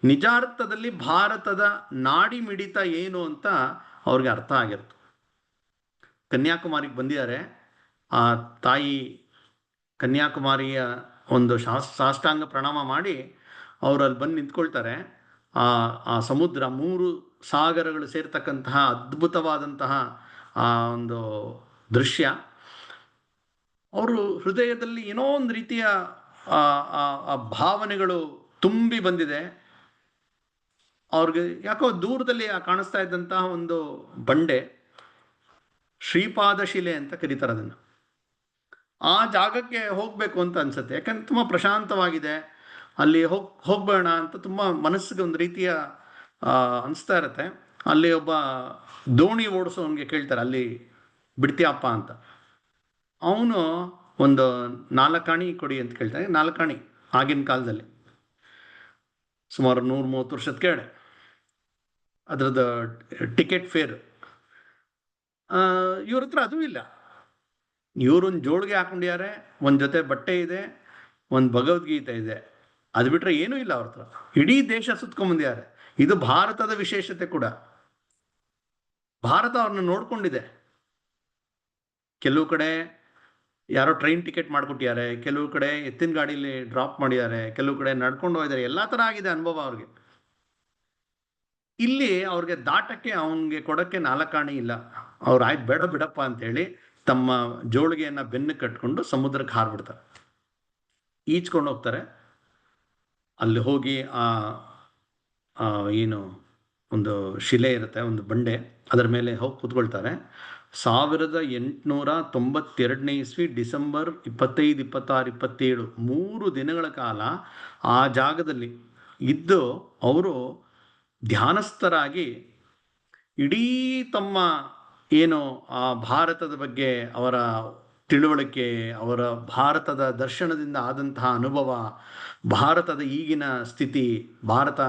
ನಿಜಾರ್ಥದಲ್ಲಿ ಭಾರತದ ನಾಡಿ ಮಿಡಿತ ಏನು ಅಂತ ಅವ್ರಿಗೆ ಅರ್ಥ ಆಗಿರುತ್ತೆ. ಕನ್ಯಾಕುಮಾರಿಗೆ ಬಂದಿದ್ದಾರೆ. ಆ ತಾಯಿ ಕನ್ಯಾಕುಮಾರಿಯ ಒಂದು ಸಾಷ್ಟಾಂಗ ಪ್ರಣಾಮ ಮಾಡಿ ಅವರು ಅಲ್ಲಿ ಬಂದು ನಿಂತ್ಕೊಳ್ತಾರೆ. ಆ ಸಮುದ್ರ, 3 ಸಾಗರಗಳು ಸೇರ್ತಕ್ಕಂತಹ ಅದ್ಭುತವಾದಂತಹ ಆ ಒಂದು ದೃಶ್ಯ ಅವರು ಹೃದಯದಲ್ಲಿ ಏನೋ ಒಂದು ರೀತಿಯ ಆ ಭಾವನೆಗಳು ತುಂಬಿ ಬಂದಿದೆ. ಅವ್ರಿಗೆ ಯಾಕೋ ದೂರದಲ್ಲಿ ಕಾಣಿಸ್ತಾ ಇದ್ದಂತಹ ಒಂದು ಬಂಡೆ, ಶ್ರೀಪಾದ ಶಿಲೆ ಅಂತ ಕರೀತಾರೆ ಅದನ್ನು. ಆ ಜಾಗಕ್ಕೆ ಹೋಗಬೇಕು ಅಂತ ಅನ್ಸುತ್ತೆ, ಯಾಕಂದ್ರೆ ತುಂಬ ಪ್ರಶಾಂತವಾಗಿದೆ, ಅಲ್ಲಿ ಹೋಗ್ಬೇಡ ಅಂತ ತುಂಬ ಮನಸ್ಸಿಗೆ ಒಂದು ರೀತಿಯ ಅನಿಸ್ತಾ ಇರುತ್ತೆ. ಅಲ್ಲಿ ಒಬ್ಬ ದೋಣಿ ಓಡಿಸೋನ್ಗೆ ಕೇಳ್ತಾರೆ, ಅಲ್ಲಿ ಬಿಡ್ತೀಯಪ್ಪ ಅಂತ. ಅವನು ಒಂದು 4 ಆಣಿ ಕೊಡಿ ಅಂತ ಕೇಳ್ತಾನೆ. 4 ಆಣಿ ಆಗಿನ ಕಾಲದಲ್ಲಿ ಸುಮಾರು 130 ವರ್ಷದ ಕೆಳಗೆ ಅದರದ್ದು ಟಿಕೆಟ್ ಫೇರ್. ಇವ್ರ ಹತ್ರ ಅದೂ ಇಲ್ಲ. ಇವರೊಂದು ಜೋಳಿಗೆ ಹಾಕೊಂಡಿದ್ದಾರೆ, ಒಂದು ಜೊತೆ ಬಟ್ಟೆ ಇದೆ, ಒಂದು ಭಗವದ್ಗೀತೆ ಇದೆ, ಅದು ಬಿಟ್ರೆ ಏನೂ ಇಲ್ಲ ಅವ್ರ ಹತ್ರ. ಇಡೀ ದೇಶ ಸುತ್ಕೊಂಡ್ಬಂದಿದ್ದಾರೆ. ಇದು ಭಾರತದ ವಿಶೇಷತೆ ಕೂಡ. ಭಾರತ ಅವ್ರನ್ನ ನೋಡ್ಕೊಂಡಿದೆ. ಕೆಲವು ಕಡೆ ಯಾರೋ ಟ್ರೈನ್ ಟಿಕೆಟ್ ಮಾಡಿಕೊಟ್ಟಿದ್ದಾರೆ, ಕೆಲವು ಕಡೆ ಎತ್ತಿನ ಗಾಡೀಲಿ ಡ್ರಾಪ್ ಮಾಡಿದ್ದಾರೆ, ಕೆಲವು ಕಡೆ ನಡ್ಕೊಂಡು ಹೋಗಿದ್ದಾರೆ, ಎಲ್ಲ ಥರ ಆಗಿದೆ ಅನುಭವ ಅವ್ರಿಗೆ. ಇಲ್ಲಿ ಅವ್ರಿಗೆ ದಾಟಕ್ಕೆ, ಅವನಿಗೆ ಕೊಡಕ್ಕೆ 4 ಆಣಿ ಇಲ್ಲ. ಅವ್ರು ಆಯ್ತು ಬೇಡ ಬಿಡಪ್ಪ ಅಂತೇಳಿ ತಮ್ಮ ಜೋಳಿಗೆಯನ್ನು ಬೆನ್ನು ಕಟ್ಕೊಂಡು ಸಮುದ್ರಕ್ಕೆ ಹಾರ್ಬಿಡ್ತಾರೆ, ಈಚ್ಕೊಂಡು ಹೋಗ್ತಾರೆ. ಅಲ್ಲಿ ಹೋಗಿ ಏನು ಒಂದು ಶಿಲೆ ಇರುತ್ತೆ, ಒಂದು ಬಂಡೆ, ಅದರ ಮೇಲೆ ಹೋಗಿ ಕೂತ್ಕೊಳ್ತಾರೆ. 1892ನೇ ಇಸ್ವಿ ಡಿಸೆಂಬರ್ 25, 26, 27 3 ದಿನಗಳ ಕಾಲ ಆ ಜಾಗದಲ್ಲಿ ಇದ್ದು ಅವರು ಧ್ಯಾನಸ್ಥರಾಗಿ ಇಡೀ ತಮ್ಮ ಏನು ಆ ಭಾರತದ ಬಗ್ಗೆ ಅವರ ತಿಳುವಳಿಕೆ, ಅವರ ಭಾರತದ ದರ್ಶನದಿಂದ ಆದಂತಹ ಅನುಭವ, ಭಾರತದ ಈಗಿನ ಸ್ಥಿತಿ, ಭಾರತ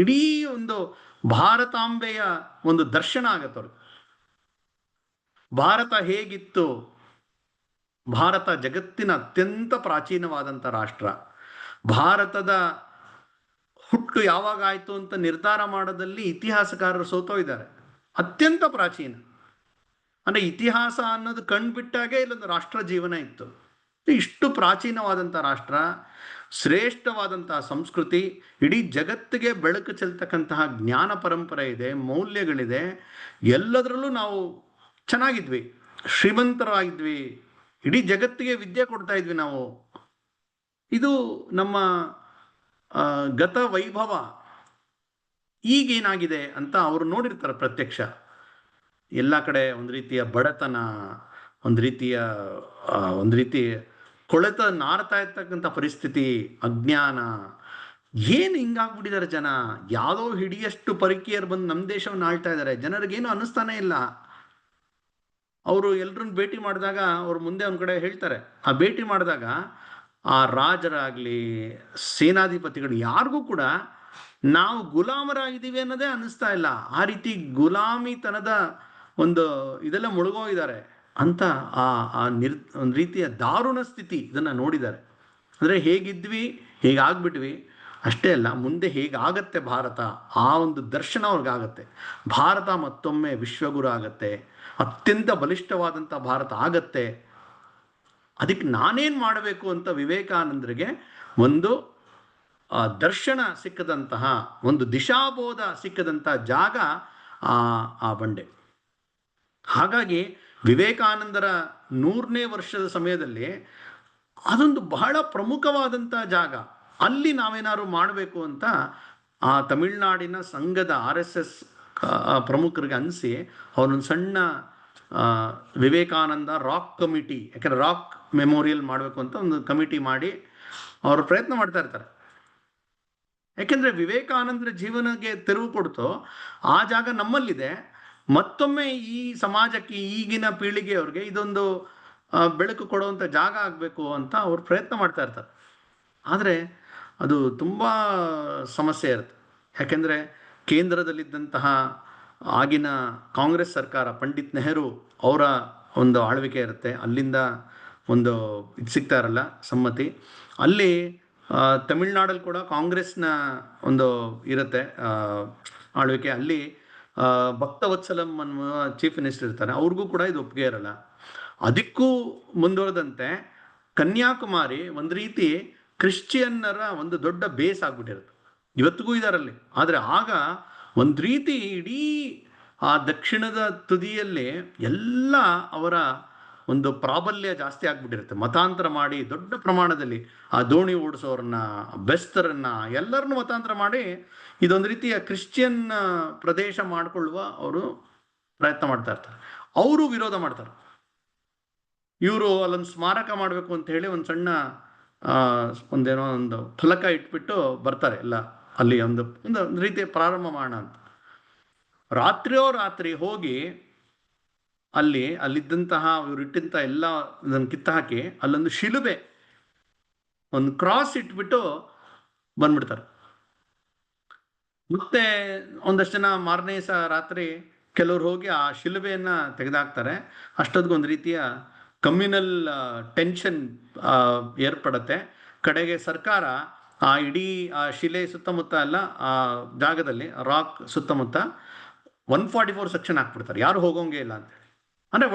ಇಡೀ ಒಂದು ಭಾರತಾಂಬೆಯ ಒಂದು ದರ್ಶನ ಆಗತ್ತೆ ಅವ್ರಿಗೆ. ಭಾರತ ಹೇಗಿತ್ತು, ಭಾರತ ಜಗತ್ತಿನ ಅತ್ಯಂತ ಪ್ರಾಚೀನವಾದಂಥ ರಾಷ್ಟ್ರ, ಭಾರತದ ಹುಟ್ಟು ಯಾವಾಗ ಆಯಿತು ಅಂತ ನಿರ್ಧಾರ ಮಾಡೋದಲ್ಲಿ ಇತಿಹಾಸಕಾರರು ಸೋತೋಗಿದ್ದಾರೆ. ಅತ್ಯಂತ ಪ್ರಾಚೀನ ಅಂದರೆ ಇತಿಹಾಸ ಅನ್ನೋದು ಕಂಡುಬಿಟ್ಟಾಗೆ ಇಲ್ಲೊಂದು ರಾಷ್ಟ್ರ ಜೀವನ ಇತ್ತು. ಇಷ್ಟು ಪ್ರಾಚೀನವಾದಂಥ ರಾಷ್ಟ್ರ, ಶ್ರೇಷ್ಠವಾದಂತಹ ಸಂಸ್ಕೃತಿ, ಇಡೀ ಜಗತ್ತಿಗೆ ಬೆಳಕು ಚೆಲ್ತಕ್ಕಂತಹ ಜ್ಞಾನ ಪರಂಪರೆ ಇದೆ, ಮೌಲ್ಯಗಳಿದೆ. ಎಲ್ಲದರಲ್ಲೂ ನಾವು ಚೆನ್ನಾಗಿದ್ವಿ, ಶ್ರೀಮಂತರಾಗಿದ್ವಿ, ಇಡೀ ಜಗತ್ತಿಗೆ ವಿದ್ಯೆ ಕೊಡ್ತಾ ಇದ್ವಿ ನಾವು. ಇದು ನಮ್ಮ ಗತ ವೈಭವ. ಈಗೇನಾಗಿದೆ ಅಂತ ಅವರು ನೋಡಿರ್ತಾರೆ ಪ್ರತ್ಯಕ್ಷ. ಎಲ್ಲ ಕಡೆ ಒಂದು ರೀತಿಯ ಬಡತನ, ಒಂದು ರೀತಿ ಕೊಳೆತ ನಾರ್ತಾ ಇರ್ತಕ್ಕಂಥ ಪರಿಸ್ಥಿತಿ, ಅಜ್ಞಾನ. ಏನು ಹಿಂಗಾಗ್ಬಿಟ್ಟಿದ್ದಾರೆ ಜನ. ಯಾವುದೋ ಹಿಡಿಯಷ್ಟು ಪರಕೀಯರು ಬಂದು ನಮ್ಮ ದೇಶವನ್ನು ಆಳ್ತಾ ಇದ್ದಾರೆ. ಜನರಿಗೇನು ಅನ್ನಿಸ್ತಾನೆ ಇಲ್ಲ. ಅವರು ಎಲ್ಲರನ್ನ ಭೇಟಿ ಮಾಡಿದಾಗ ಅವ್ರ ಮುಂದೆ ಒಂದು ಕಡೆ ಹೇಳ್ತಾರೆ, ಆ ಭೇಟಿ ಮಾಡಿದಾಗ ಆ ರಾಜರಾಗಲಿ ಸೇನಾಧಿಪತಿಗಳು ಯಾರಿಗೂ ಕೂಡ ನಾವು ಗುಲಾಮರಾಗಿದ್ದೀವಿ ಅನ್ನೋದೇ ಅನ್ನಿಸ್ತಾ ಇಲ್ಲ. ಆ ರೀತಿ ಗುಲಾಮಿತನದ ಒಂದು ಇದೆಲ್ಲ ಮುಳುಗೋಗಿದ್ದಾರೆ ಅಂತ ಆ ಒಂದು ರೀತಿಯ ದಾರುಣ ಸ್ಥಿತಿ ಇದನ್ನ ನೋಡಿದ್ದಾರೆ. ಅಂದ್ರೆ ಹೇಗಿದ್ವಿ ಹೇಗಾಗ್ಬಿಟ್ವಿ ಅಷ್ಟೇ ಅಲ್ಲ, ಮುಂದೆ ಹೇಗಾಗತ್ತೆ ಭಾರತ, ಆ ಒಂದು ದರ್ಶನ ಅವ್ರಿಗಾಗತ್ತೆ. ಭಾರತ ಮತ್ತೊಮ್ಮೆ ವಿಶ್ವಗುರು ಆಗತ್ತೆ, ಅತ್ಯಂತ ಬಲಿಷ್ಠವಾದಂಥ ಭಾರತ ಆಗತ್ತೆ. ಅದಕ್ಕೆ ನಾನೇನ್ ಮಾಡಬೇಕು ಅಂತ ವಿವೇಕಾನಂದರಿಗೆ ಒಂದು ದರ್ಶನ ಸಿಕ್ಕದಂತಹ, ಒಂದು ದಿಶಾಬೋಧ ಸಿಕ್ಕದಂತಹ ಜಾಗ ಆ ಬಂಡೆ. ಹಾಗಾಗಿ ವಿವೇಕಾನಂದರ 100ನೇ ವರ್ಷದ ಸಮಯದಲ್ಲಿ ಅದೊಂದು ಬಹಳ ಪ್ರಮುಖವಾದಂತಹ ಜಾಗ. ಅಲ್ಲಿ ನಾವೇನಾದ್ರು ಮಾಡಬೇಕು ಅಂತ ಆ ತಮಿಳುನಾಡಿನ ಸಂಘದ RSS ಪ್ರಮುಖರಿಗೆ ಅನಿಸಿ ಅವರೊಂದು ಸಣ್ಣ ವಿವೇಕಾನಂದ ರಾಕ್ ಕಮಿಟಿ, ಯಾಕಂದ್ರೆ ರಾಕ್ ಮೆಮೋರಿಯಲ್ ಮಾಡಬೇಕು ಅಂತ ಒಂದು ಕಮಿಟಿ ಮಾಡಿ ಅವರು ಪ್ರಯತ್ನ ಮಾಡ್ತಾ ಇರ್ತಾರೆ. ಯಾಕೆಂದ್ರೆ ವಿವೇಕಾನಂದರ ಜೀವನಕ್ಕೆ ತಿರುವು ಕೊಡ್ತು ಆ ಜಾಗ ನಮ್ಮಲ್ಲಿದೆ. ಮತ್ತೊಮ್ಮೆ ಈ ಸಮಾಜಕ್ಕೆ, ಈಗಿನ ಪೀಳಿಗೆಯವ್ರಿಗೆ ಇದೊಂದು ಬೆಳಕು ಕೊಡುವಂಥ ಜಾಗ ಆಗಬೇಕು ಅಂತ ಅವ್ರು ಪ್ರಯತ್ನ ಮಾಡ್ತಾ ಇರ್ತಾರೆ. ಆದರೆ ಅದು ತುಂಬ ಸಮಸ್ಯೆ ಇರುತ್ತೆ. ಯಾಕೆಂದರೆ ಕೇಂದ್ರದಲ್ಲಿದ್ದಂತಹ ಆಗಿನ ಕಾಂಗ್ರೆಸ್ ಸರ್ಕಾರ, ಪಂಡಿತ್ ನೆಹರು ಅವರ ಒಂದು ಆಳ್ವಿಕೆ ಇರುತ್ತೆ. ಅಲ್ಲಿಂದ ಒಂದು ಇದು ಸಿಗ್ತಾ ಇರಲ್ಲ ಸಮ್ಮತಿ. ಅಲ್ಲಿ ತಮಿಳ್ನಾಡಲ್ಲಿ ಕೂಡ ಕಾಂಗ್ರೆಸ್ನ ಒಂದು ಇರುತ್ತೆ ಆಳ್ವಿಕೆ. ಅಲ್ಲಿ ಭಕ್ತವತ್ಸಲಂ ಅನ್ನುವ ಚೀಫ್ ಮಿನಿಸ್ಟರ್ ಇರ್ತಾರೆ, ಅವ್ರಿಗೂ ಕೂಡ ಇದು ಒಪ್ಪಿಗೆ ಇರಲ್ಲ. ಅದಕ್ಕೂ ಮುಂದುವರೆದಂತೆ ಕನ್ಯಾಕುಮಾರಿ ಒಂದು ರೀತಿ ಕ್ರಿಶ್ಚಿಯನ್ನರ ಒಂದು ದೊಡ್ಡ ಬೇಸ್ ಆಗ್ಬಿಟ್ಟಿರುತ್ತೆ, ಇವತ್ತಿಗೂ ಇದಾರಲ್ಲಿ. ಆದರೆ ಆಗ ಒಂದು ರೀತಿ ಇಡೀ ಆ ದಕ್ಷಿಣದ ತುದಿಯಲ್ಲಿ ಎಲ್ಲ ಅವರ ಒಂದು ಪ್ರಾಬಲ್ಯ ಜಾಸ್ತಿ ಆಗ್ಬಿಟ್ಟಿರುತ್ತೆ. ಮತಾಂತರ ಮಾಡಿ ದೊಡ್ಡ ಪ್ರಮಾಣದಲ್ಲಿ ಆ ದೋಣಿ ಓಡಿಸೋರನ್ನ, ಬೆಸ್ತರನ್ನ ಎಲ್ಲರನ್ನು ಮತಾಂತರ ಮಾಡಿ ಇದೊಂದು ರೀತಿಯ ಕ್ರಿಶ್ಚಿಯನ್ ಪ್ರದೇಶ ಮಾಡಿಕೊಳ್ಳುವ ಅವರು ಪ್ರಯತ್ನ ಮಾಡ್ತಾ ಇರ್ತಾರೆ. ಅವರು ವಿರೋಧ ಮಾಡ್ತಾರೆ. ಇವರು ಅಲ್ಲೊಂದು ಸ್ಮಾರಕ ಮಾಡಬೇಕು ಅಂತ ಹೇಳಿ ಒಂದು ಸಣ್ಣ ಒಂದೇನೋ ಒಂದು ಫಲಕ ಇಟ್ಬಿಟ್ಟು ಬರ್ತಾರೆ ಎಲ್ಲ. ಅಲ್ಲಿ ಒಂದು ರೀತಿಯ ಪ್ರಾರಂಭ ಮಾಡೋಣ ಅಂತ ರಾತ್ರಿ ಹೋಗಿ ಅಲ್ಲಿದ್ದಂತಹ ಇವ್ರು ಇಟ್ಟಂತಹ ಎಲ್ಲ ಇದನ್ನು ಕಿತ್ತ ಹಾಕಿ ಅಲ್ಲೊಂದು ಶಿಲುಬೆ, ಒಂದು ಕ್ರಾಸ್ ಇಟ್ಬಿಟ್ಟು ಬಂದ್ಬಿಡ್ತಾರೆ. ಮತ್ತೆ ಒಂದಷ್ಟು ಜನ ಮಾರನೇ ರಾತ್ರಿ ಕೆಲವ್ರು ಹೋಗಿ ಆ ಶಿಲುಬೆಯನ್ನ ತೆಗೆದಾಕ್ತಾರೆ. ಅಷ್ಟೊತ್ತಿಗೊಂದು ರೀತಿಯ ಕಮ್ಯುನಲ್ ಟೆನ್ಷನ್ ಏರ್ಪಡುತ್ತೆ. ಕಡೆಗೆ ಸರ್ಕಾರ ಆ ಇಡೀ ಆ ಶಿಲೆ ಸುತ್ತಮುತ್ತ ಎಲ್ಲ ಆ ಜಾಗದಲ್ಲಿ ರಾಕ್ ಸುತ್ತಮುತ್ತ 144 ಸೆಕ್ಷನ್ ಹಾಕ್ಬಿಡ್ತಾರೆ, ಯಾರು ಹೋಗೋಂಗೆ ಇಲ್ಲ ಅಂತೇಳಿ. ಅಂದರೆ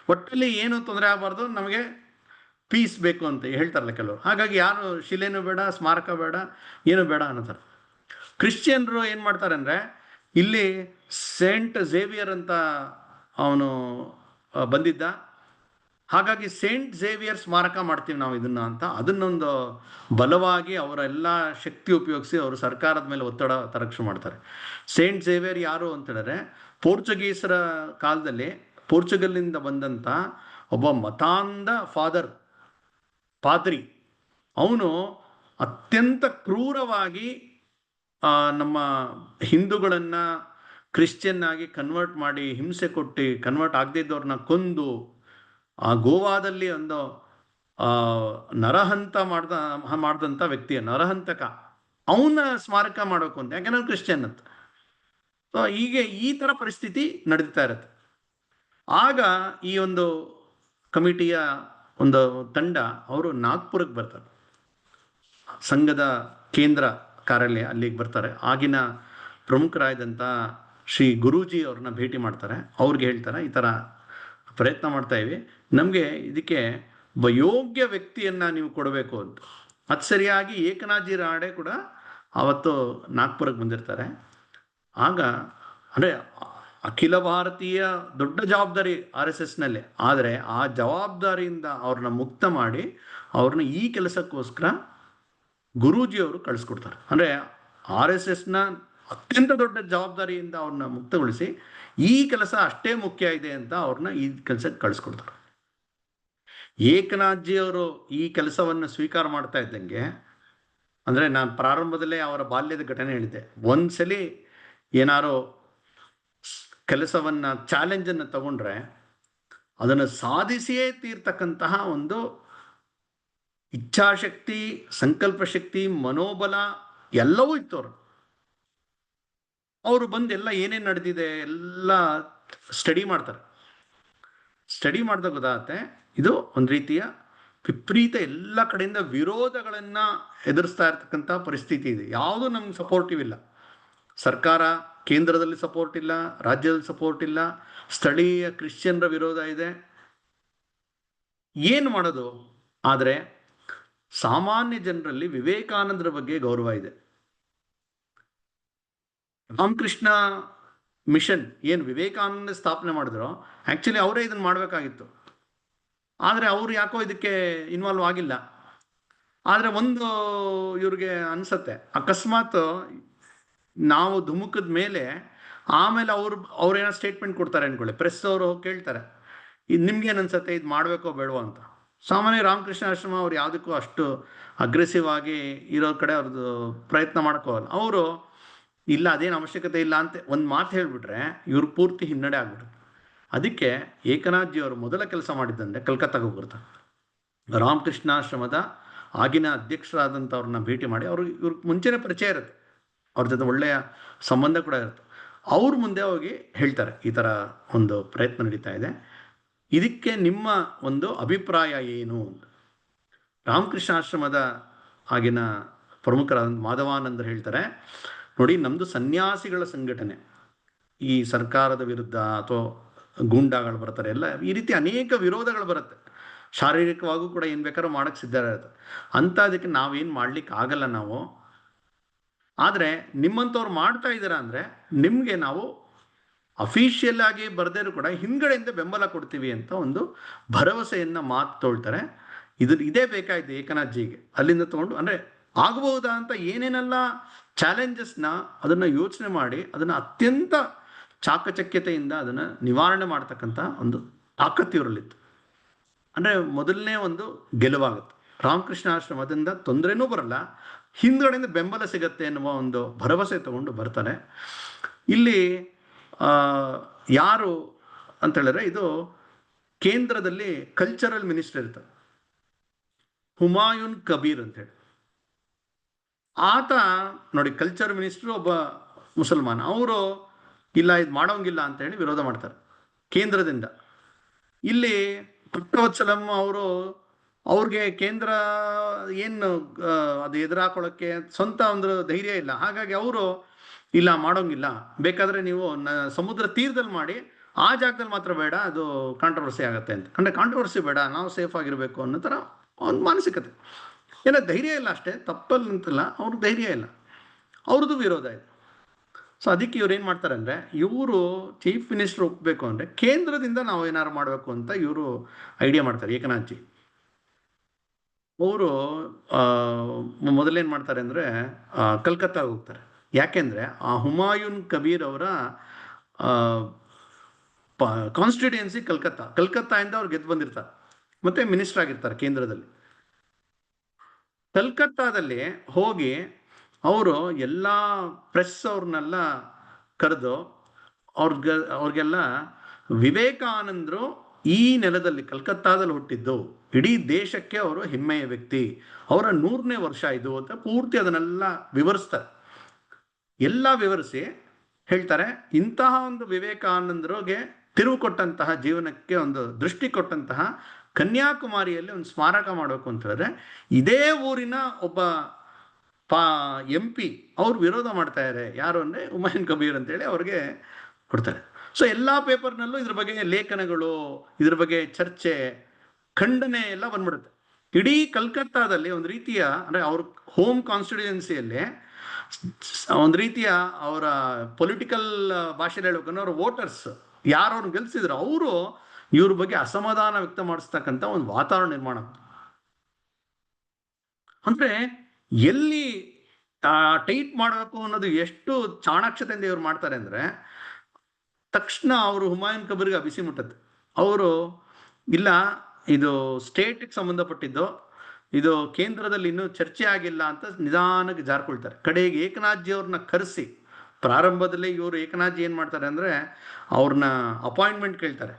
ಒಟ್ಟಲ್ಲಿ ಏನು ತೊಂದರೆ ಆಗಬಾರ್ದು, ನಮಗೆ ಪೀಸ್ ಬೇಕು ಅಂತ ಹೇಳ್ತಾರಲ್ಲ ಕೆಲವರು. ಹಾಗಾಗಿ ಯಾರು ಶಿಲೆನೂ ಬೇಡ, ಸ್ಮಾರಕ ಬೇಡ, ಏನು ಬೇಡ ಅನ್ನೋತಾರೆ. ಕ್ರಿಶ್ಚಿಯನ್ರು ಏನು ಮಾಡ್ತಾರೆ ಅಂದರೆ, ಇಲ್ಲಿ ಸೇಂಟ್ ಝೇವಿಯರ್ ಅಂತ ಅವನು ಬಂದಿದ್ದ, ಹಾಗಾಗಿ ಸೇಂಟ್ ಝೇವಿಯರ್ ಸ್ಮಾರಕ ಮಾಡ್ತೀವಿ ನಾವು ಇದನ್ನ ಅಂತ ಅದನ್ನೊಂದು ಬಲವಾಗಿ ಅವರ ಎಲ್ಲ ಶಕ್ತಿ ಉಪಯೋಗಿಸಿ ಅವರು ಸರ್ಕಾರದ ಮೇಲೆ ಒತ್ತಡ ತರಕ್ಕೆ ಶುರು ಮಾಡ್ತಾರೆ. ಸೇಂಟ್ ಝೇವಿಯರ್ ಯಾರು ಅಂತ ಹೇಳಿದ್ರೆ, ಪೋರ್ಚುಗೀಸರ ಕಾಲದಲ್ಲಿ ಪೋರ್ಚುಗಲ್ನಿಂದ ಬಂದಂಥ ಒಬ್ಬ ಮತಾಂಧ ಪಾದ್ರಿ. ಅವನು ಅತ್ಯಂತ ಕ್ರೂರವಾಗಿ ನಮ್ಮ ಹಿಂದೂಗಳನ್ನು ಕ್ರಿಶ್ಚಿಯನ್ ಆಗಿ ಕನ್ವರ್ಟ್ ಮಾಡಿ, ಹಿಂಸೆ ಕೊಟ್ಟು, ಕನ್ವರ್ಟ್ ಆಗದೇ ಇದ್ದವ್ರನ್ನ ಕೊಂದು, ಆ ಗೋವಾದಲ್ಲಿ ಒಂದು ನರಹಂತ ಮಾಡಿದಂಥ ವ್ಯಕ್ತಿಯ ನರಹಂತಕ, ಅವನ ಸ್ಮಾರಕ ಮಾಡಬೇಕು ಅಂತ, ಯಾಕೆಂದ್ರೆ ಕ್ರಿಶ್ಚಿಯನ್ ಅಂತ. ಸೊ ಹೀಗೆ ಈ ಥರ ಪರಿಸ್ಥಿತಿ ನಡೀತಾ ಇರುತ್ತೆ. ಆಗ ಈ ಒಂದು ಕಮಿಟಿಯ ಒಂದು ತಂಡ ಅವರು ನಾಗ್ಪುರಕ್ಕೆ ಬರ್ತಾರೆ, ಸಂಘದ ಕೇಂದ್ರ ಕಾರ್ಯಾಲಯ ಅಲ್ಲಿಗೆ ಬರ್ತಾರೆ. ಆಗಿನ ಪ್ರಮುಖರಾದಂಥ ಶ್ರೀ ಗುರೂಜಿ ಅವ್ರನ್ನ ಭೇಟಿ ಮಾಡ್ತಾರೆ. ಅವ್ರಿಗೆ ಹೇಳ್ತಾರೆ, ಈ ಥರ ಪ್ರಯತ್ನ ಮಾಡ್ತಾ ಇವಿ, ನಮಗೆ ಇದಕ್ಕೆ ಯೋಗ್ಯ ವ್ಯಕ್ತಿಯನ್ನ ನೀವು ಕೊಡಬೇಕು ಅಂತ. ಅದು ಸರಿಯಾಗಿ ಏಕನಾಥಜಿ ರಾಡೆ ಕೂಡ ಅವತ್ತು ನಾಗ್ಪುರಕ್ಕೆ ಬಂದಿರ್ತಾರೆ. ಆಗ ಅಂದರೆ ಅಖಿಲ ಭಾರತೀಯ ದೊಡ್ಡ ಜವಾಬ್ದಾರಿ RSSನಲ್ಲಿ, ಆದರೆ ಆ ಜವಾಬ್ದಾರಿಯಿಂದ ಅವ್ರನ್ನ ಮುಕ್ತ ಮಾಡಿ ಅವ್ರನ್ನ ಈ ಕೆಲಸಕ್ಕೋಸ್ಕರ ಗುರೂಜಿಯವರು ಕಳಿಸ್ಕೊಡ್ತಾರೆ. ಅಂದರೆ RSSನ ಅತ್ಯಂತ ದೊಡ್ಡ ಜವಾಬ್ದಾರಿಯಿಂದ ಅವ್ರನ್ನ ಮುಕ್ತಗೊಳಿಸಿ ಈ ಕೆಲಸ ಅಷ್ಟೇ ಮುಖ್ಯ ಇದೆ ಅಂತ ಅವ್ರನ್ನ ಈ ಕೆಲಸಕ್ಕೆ ಕಳಿಸ್ಕೊಡ್ತಾರೆ. ಏಕನಾಥ್ಜಿಯವರು ಈ ಕೆಲಸವನ್ನು ಸ್ವೀಕಾರ ಮಾಡ್ತಾ ಇದ್ದಂಗೆ, ಅಂದರೆ ನಾನು ಪ್ರಾರಂಭದಲ್ಲೇ ಅವರ ಬಾಲ್ಯದ ಘಟನೆ ಹೇಳಿದ್ದೆ, ಒಂದ್ಸಲಿ ಏನಾರೋ ಕೆಲಸವನ್ನ ಚಾಲೆಂಜನ್ನು ತಗೊಂಡ್ರೆ ಅದನ್ನು ಸಾಧಿಸಿಯೇ ತೀರ್ತಕ್ಕಂತಹ ಒಂದು ಇಚ್ಛಾಶಕ್ತಿ, ಸಂಕಲ್ಪ ಶಕ್ತಿ, ಮನೋಬಲ ಎಲ್ಲವೂ ಇತ್ತು ಅವರು. ಅವರು ಬಂದು ಎಲ್ಲ ಏನೇನು ನಡೆದಿದೆ ಎಲ್ಲ ಸ್ಟಡಿ ಮಾಡ್ತಾರೆ. ಸ್ಟಡಿ ಮಾಡಿದಾಗ ಗೊತ್ತಾಗುತ್ತೆ ಇದು ಒಂದು ರೀತಿಯ ವಿಪರೀತ ಎಲ್ಲ ಕಡೆಯಿಂದ ವಿರೋಧಗಳನ್ನ ಎದುರಿಸ್ತಾ ಇರ್ತಕ್ಕಂಥ ಪರಿಸ್ಥಿತಿ ಇದೆ. ಯಾವುದು ನಮ್ಗೆ ಸಪೋರ್ಟಿವ್ ಇಲ್ಲ. ಸರ್ಕಾರ ಕೇಂದ್ರದಲ್ಲಿ ಸಪೋರ್ಟ್ ಇಲ್ಲ, ರಾಜ್ಯದಲ್ಲಿ ಸಪೋರ್ಟ್ ಇಲ್ಲ, ಸ್ಥಳೀಯ ಕ್ರಿಶ್ಚಿಯನ್ರ ವಿರೋಧ ಇದೆ. ಏನು ಮಾಡೋದು? ಆದರೆ ಸಾಮಾನ್ಯ ಜನರಲ್ಲಿ ವಿವೇಕಾನಂದರ ಬಗ್ಗೆ ಗೌರವ ಇದೆ. ರಾಮಕೃಷ್ಣ ಮಿಷನ್ ಏನು ವಿವೇಕಾನಂದ ಸ್ಥಾಪನೆ ಮಾಡಿದ್ರು, ಆಕ್ಚುಲಿ ಅವರೇ ಇದನ್ನ ಮಾಡಬೇಕಾಗಿತ್ತು. ಆದರೆ ಅವರು ಯಾಕೋ ಇದಕ್ಕೆ ಇನ್ವಾಲ್ವ್ ಆಗಿಲ್ಲ. ಆದರೆ ಒಂದು ಇವ್ರಿಗೆ ಅನ್ಸತ್ತೆ, ಅಕಸ್ಮಾತ್ ನಾವು ಧುಮುಕದ ಮೇಲೆ ಆಮೇಲೆ ಅವ್ರೇನೋ ಸ್ಟೇಟ್ಮೆಂಟ್ ಕೊಡ್ತಾರೆ ಅನ್ಕೊಳ್ಳಿ, ಪ್ರೆಸ್ ಅವರು ಕೇಳ್ತಾರೆ ಇದು ನಿಮ್ಗೇನು ಅನ್ಸತ್ತೆ, ಇದು ಮಾಡಬೇಕೋ ಬೇಡವೋ ಅಂತ. ಸಾಮಾನ್ಯ ರಾಮಕೃಷ್ಣ ಆಶ್ರಮ ಅವ್ರು ಯಾವುದಕ್ಕೂ ಅಷ್ಟು ಅಗ್ರೆಸಿವ್ ಆಗಿ ಇರೋ ಕಡೆ ಅವ್ರದ್ದು ಪ್ರಯತ್ನ ಮಾಡ್ಕೋಲ್ಲ. ಅವರು ಇಲ್ಲ ಅದೇನು ಅವಶ್ಯಕತೆ ಇಲ್ಲ ಅಂತ ಒಂದು ಮಾತು ಹೇಳಿಬಿಟ್ರೆ ಇವ್ರು ಪೂರ್ತಿ ಹಿನ್ನಡೆ ಆಗ್ಬಿಡುತ್ತೆ. ಅದಕ್ಕೆ ಏಕನಾಥ್ಜಿ ಅವರು ಮೊದಲ ಕೆಲಸ ಮಾಡಿದ್ದಂದ್ರೆ ಕಲ್ಕತ್ತಾಗ ಹೋಗ್ಬಿಡ್ತಾರೆ. ರಾಮಕೃಷ್ಣಾಶ್ರಮದ ಆಗಿನ ಅಧ್ಯಕ್ಷರಾದಂಥವ್ರನ್ನ ಭೇಟಿ ಮಾಡಿ, ಇವ್ರಿಗೆ ಮುಂಚೆನೇ ಪರಿಚಯ ಇರುತ್ತೆ, ಅವ್ರ ಜೊತೆ ಒಳ್ಳೆಯ ಸಂಬಂಧ ಕೂಡ ಇರುತ್ತೆ. ಅವ್ರ ಮುಂದೆ ಹೋಗಿ ಹೇಳ್ತಾರೆ ಈ ಥರ ಒಂದು ಪ್ರಯತ್ನ ನಡೀತಾ ಇದೆ, ಇದಕ್ಕೆ ನಿಮ್ಮ ಒಂದು ಅಭಿಪ್ರಾಯ ಏನು ಅಂತ. ರಾಮಕೃಷ್ಣಾಶ್ರಮದ ಆಗಿನ ಪ್ರಮುಖರಾದ ಮಾಧವಾನಂದರು ಹೇಳ್ತಾರೆ, ನೋಡಿ ನಮ್ಮದು ಸನ್ಯಾಸಿಗಳ ಸಂಘಟನೆ, ಈ ಸರ್ಕಾರದ ವಿರುದ್ಧ ಅಥವಾ ಗೂಂಡಾಗಳು ಬರ್ತಾರೆ, ಎಲ್ಲ ಈ ರೀತಿ ಅನೇಕ ವಿರೋಧಗಳು ಬರುತ್ತೆ. ಶಾರೀರಿಕವಾಗೂ ಕೂಡ ಏನು ಬೇಕಾದ್ರೂ ಮಾಡೋಕ್ಕೆ ಸಿದ್ಧರಿರುತ್ತೆ. ಅಂಥದಕ್ಕೆ ನಾವೇನು ಮಾಡ್ಲಿಕ್ಕೆ ಆಗಲ್ಲ ನಾವು. ಆದರೆ ನಿಮ್ಮಂಥವ್ರು ಮಾಡ್ತಾ ಇದ್ದೀರಾ ಅಂದರೆ ನಿಮಗೆ ನಾವು ಅಫಿಷಿಯಲ್ ಆಗಿ ಬರ್ದೇರು ಕೂಡ ಹಿಂದ್ಗಡೆಯಿಂದ ಬೆಂಬಲ ಕೊಡ್ತೀವಿ ಅಂತ ಒಂದು ಭರವಸೆಯನ್ನು ಮಾತು ತೊಳ್ತಾರೆ. ಇದೇ ಬೇಕಾಯ್ತು ಏಕನಾಥ್ಜಿಗೆ. ಅಲ್ಲಿಂದ ತೊಗೊಂಡು ಅಂದರೆ ಆಗಬಹುದಾ ಅಂತ ಏನೇನೆಲ್ಲ ಚಾಲೆಂಜಸ್ನ ಅದನ್ನು ಯೋಚನೆ ಮಾಡಿ ಅದನ್ನು ಅತ್ಯಂತ ಚಾಕಚಕ್ಯತೆಯಿಂದ ಅದನ್ನು ನಿವಾರಣೆ ಮಾಡ್ತಕ್ಕಂಥ ಒಂದು ತಾಕತ್ತು ಇವರಲ್ಲಿತ್ತು. ಅಂದರೆ ಮೊದಲನೇ ಒಂದು ಗೆಲುವಾಗುತ್ತೆ. ರಾಮಕೃಷ್ಣಾಶ್ರಮದಿಂದ ತೊಂದರೆನೂ ಬರಲ್ಲ, ಹಿಂದ್ಗಡೆಯಿಂದ ಬೆಂಬಲ ಸಿಗತ್ತೆ ಎನ್ನುವ ಒಂದು ಭರವಸೆ ತಗೊಂಡು ಬರ್ತಾರೆ. ಇಲ್ಲಿ ಯಾರು ಅಂತ ಹೇಳಿದ್ರೆ, ಇದು ಕೇಂದ್ರದಲ್ಲಿ ಕಲ್ಚರಲ್ ಮಿನಿಸ್ಟರ್ ಇರ್ತಾರೆ, ಹುಮಾಯೂನ್ ಕಬೀರ್ ಅಂತೇಳಿ. ಆತ ನೋಡಿ ಕಲ್ಚರ್ ಮಿನಿಸ್ಟರ್ ಒಬ್ಬ ಮುಸಲ್ಮಾನ, ಅವರು ಇಲ್ಲ ಇದು ಮಾಡೋಂಗಿಲ್ಲ ಅಂತೇಳಿ ವಿರೋಧ ಮಾಡ್ತಾರೆ ಕೇಂದ್ರದಿಂದ. ಇಲ್ಲಿ ಭಕ್ತವತ್ಸಲಂ ಅವ್ರಿಗೆ ಕೇಂದ್ರ ಏನು ಅದು ಎದುರಾಕೊಳ್ಳೋಕ್ಕೆ ಸ್ವಂತ ಒಂದು ಧೈರ್ಯ ಇಲ್ಲ. ಹಾಗಾಗಿ ಅವರು ಇಲ್ಲ ಮಾಡೋಂಗಿಲ್ಲ, ಬೇಕಾದರೆ ನೀವು ಸಮುದ್ರ ತೀರದಲ್ಲಿ ಮಾಡಿ, ಆ ಜಾಗದಲ್ಲಿ ಮಾತ್ರ ಬೇಡ, ಅದು ಕಾಂಟ್ರವರ್ಸಿ ಆಗುತ್ತೆ ಅಂತ. ಅಂದರೆ ಕಾಂಟ್ರವರ್ಸಿ ಬೇಡ, ನಾವು ಸೇಫ್ ಆಗಿರಬೇಕು ಅನ್ನೋ ಥರ ಒಂದು ಮಾನಸಿಕತೆ. ಏನೋ ಧೈರ್ಯ ಇಲ್ಲ ಅಷ್ಟೇ, ತಪ್ಪಲ್ಲಿ ಅಂತಲ್ಲ, ಅವ್ರಿಗೆ ಧೈರ್ಯ ಇಲ್ಲ, ಅವ್ರದ್ದು ವಿರೋಧ ಇದೆ. ಸೊ ಅದಕ್ಕೆ ಇವ್ರು ಏನು ಮಾಡ್ತಾರೆ ಅಂದರೆ, ಇವರು ಚೀಫ್ ಮಿನಿಸ್ಟರ್ ಒಪ್ಪಬೇಕು ಅಂದರೆ ಕೇಂದ್ರದಿಂದ ನಾವು ಏನಾರು ಮಾಡಬೇಕು ಅಂತ ಇವರು ಐಡಿಯಾ ಮಾಡ್ತಾರೆ ಏಕನಾಥ್ಜಿ. ಅವರು ಮೊದಲೇನು ಮಾಡ್ತಾರೆ ಅಂದರೆ ಕಲ್ಕತ್ತಾಗೆ ಹೋಗ್ತಾರೆ. ಯಾಕೆಂದರೆ ಆ ಹುಮಾಯೂನ್ ಕಬೀರ್ ಅವರ ಕಾನ್ಸ್ಟಿಟ್ಯೂಯೆನ್ಸಿ ಕಲ್ಕತ್ತಾಯಿಂದ ಅವ್ರು ಗೆದ್ದು ಬಂದಿರ್ತಾರೆ, ಮತ್ತೆ ಮಿನಿಸ್ಟರ್ ಆಗಿರ್ತಾರೆ ಕೇಂದ್ರದಲ್ಲಿ. ಕಲ್ಕತ್ತಾದಲ್ಲಿ ಹೋಗಿ ಅವರು ಎಲ್ಲ ಪ್ರೆಸ್ ಅವ್ರನ್ನೆಲ್ಲ ಕರೆದು ಅವ್ರಿಗೆಲ್ಲ ವಿವೇಕಾನಂದರು ಈ ನೆಲದಲ್ಲಿ ಕಲ್ಕತ್ತಾದಲ್ಲಿ ಹುಟ್ಟಿದ್ದು, ಇಡೀ ದೇಶಕ್ಕೆ ಅವರು ಹೆಮ್ಮೆಯ ವ್ಯಕ್ತಿ, ಅವರ 100ನೇ ವರ್ಷ ಇದು ಅಂತ ಪೂರ್ತಿ ಅದನ್ನೆಲ್ಲ ವಿವರಿಸ್ತಾರೆ. ಎಲ್ಲ ವಿವರಿಸಿ ಹೇಳ್ತಾರೆ, ಇಂತಹ ಒಂದು ವಿವೇಕಾನಂದರಿಗೆ ತಿರುವು ಕೊಟ್ಟಂತಹ, ಜೀವನಕ್ಕೆ ಒಂದು ದೃಷ್ಟಿ ಕೊಟ್ಟಂತಹ ಕನ್ಯಾಕುಮಾರಿಯಲ್ಲಿ ಒಂದು ಸ್ಮಾರಕ ಮಾಡಬೇಕು ಅಂತ ಹೇಳಿದ್ರೆ ಇದೇ ಊರಿನ ಒಬ್ಬ MP ಅವ್ರು ವಿರೋಧ ಮಾಡ್ತಾ ಇದ್ದಾರೆ. ಯಾರು ಅಂದರೆ ಹುಮಾಯೂನ್ ಕಬೀರ್ ಅಂತೇಳಿ ಅವ್ರಿಗೆ ಕೊಡ್ತಾರೆ. ಸೊ ಎಲ್ಲ ಪೇಪರ್ನಲ್ಲೂ ಇದ್ರ ಬಗ್ಗೆ ಲೇಖನಗಳು, ಇದ್ರ ಬಗ್ಗೆ ಚರ್ಚೆ, ಖಂಡನೆ ಎಲ್ಲ ಬಂದ್ಬಿಡುತ್ತೆ. ಇಡೀ ಕಲ್ಕತ್ತಾದಲ್ಲಿ ಒಂದು ರೀತಿಯ ಅಂದರೆ ಅವ್ರ ಹೋಮ್ ಕಾನ್ಸ್ಟಿಟ್ಯೂಯೆನ್ಸಿಯಲ್ಲಿ ಒಂದು ರೀತಿಯ ಅವರ ಪೊಲಿಟಿಕಲ್ ಭಾಷೆಯಲ್ಲಿ ಹೇಳ್ಬೇಕಂದ್ರೆ ಅವ್ರ ವೋಟರ್ಸ್ ಯಾರು ಅವ್ರನ್ನ ಗೆಲ್ಸಿದ್ರು ಅವರು ಇವ್ರ ಬಗ್ಗೆ ಅಸಮಾಧಾನ ವ್ಯಕ್ತ ಮಾಡಿಸ್ತಕ್ಕಂಥ ಒಂದು ವಾತಾವರಣ ನಿರ್ಮಾಣ. ಅಂದ್ರೆ ಎಲ್ಲಿ ಟೈಟ್ ಮಾಡಬೇಕು ಅನ್ನೋದು ಎಷ್ಟು ಚಾಣಾಕ್ಷತೆಯಿಂದ ಇವ್ರು ಮಾಡ್ತಾರೆ ಅಂದ್ರೆ, ತಕ್ಷಣ ಅವರು ಹುಮಾಯೂನ್ ಕಬೀರ್ಗೆ ಬಿಸಿ ಮುಟ್ಟತ್ತೆ. ಅವರು ಇಲ್ಲ ಇದು ಸ್ಟೇಟ್ಗೆ ಸಂಬಂಧಪಟ್ಟಿದ್ದು, ಇದು ಕೇಂದ್ರದಲ್ಲಿ ಇನ್ನೂ ಚರ್ಚೆ ಆಗಿಲ್ಲ ಅಂತ ನಿಧಾನಕ್ಕೆ ಜಾರ್ಕೊಳ್ತಾರೆ. ಕಡೆಗೆ ಏಕನಾಥ್ಜಿ ಅವ್ರನ್ನ ಕರೆಸಿ, ಪ್ರಾರಂಭದಲ್ಲಿ ಇವರು ಏಕನಾಥ್ಜಿ ಏನು ಮಾಡ್ತಾರೆ ಅಂದರೆ ಅವ್ರನ್ನ ಅಪಾಯಿಂಟ್ಮೆಂಟ್ ಕೇಳ್ತಾರೆ.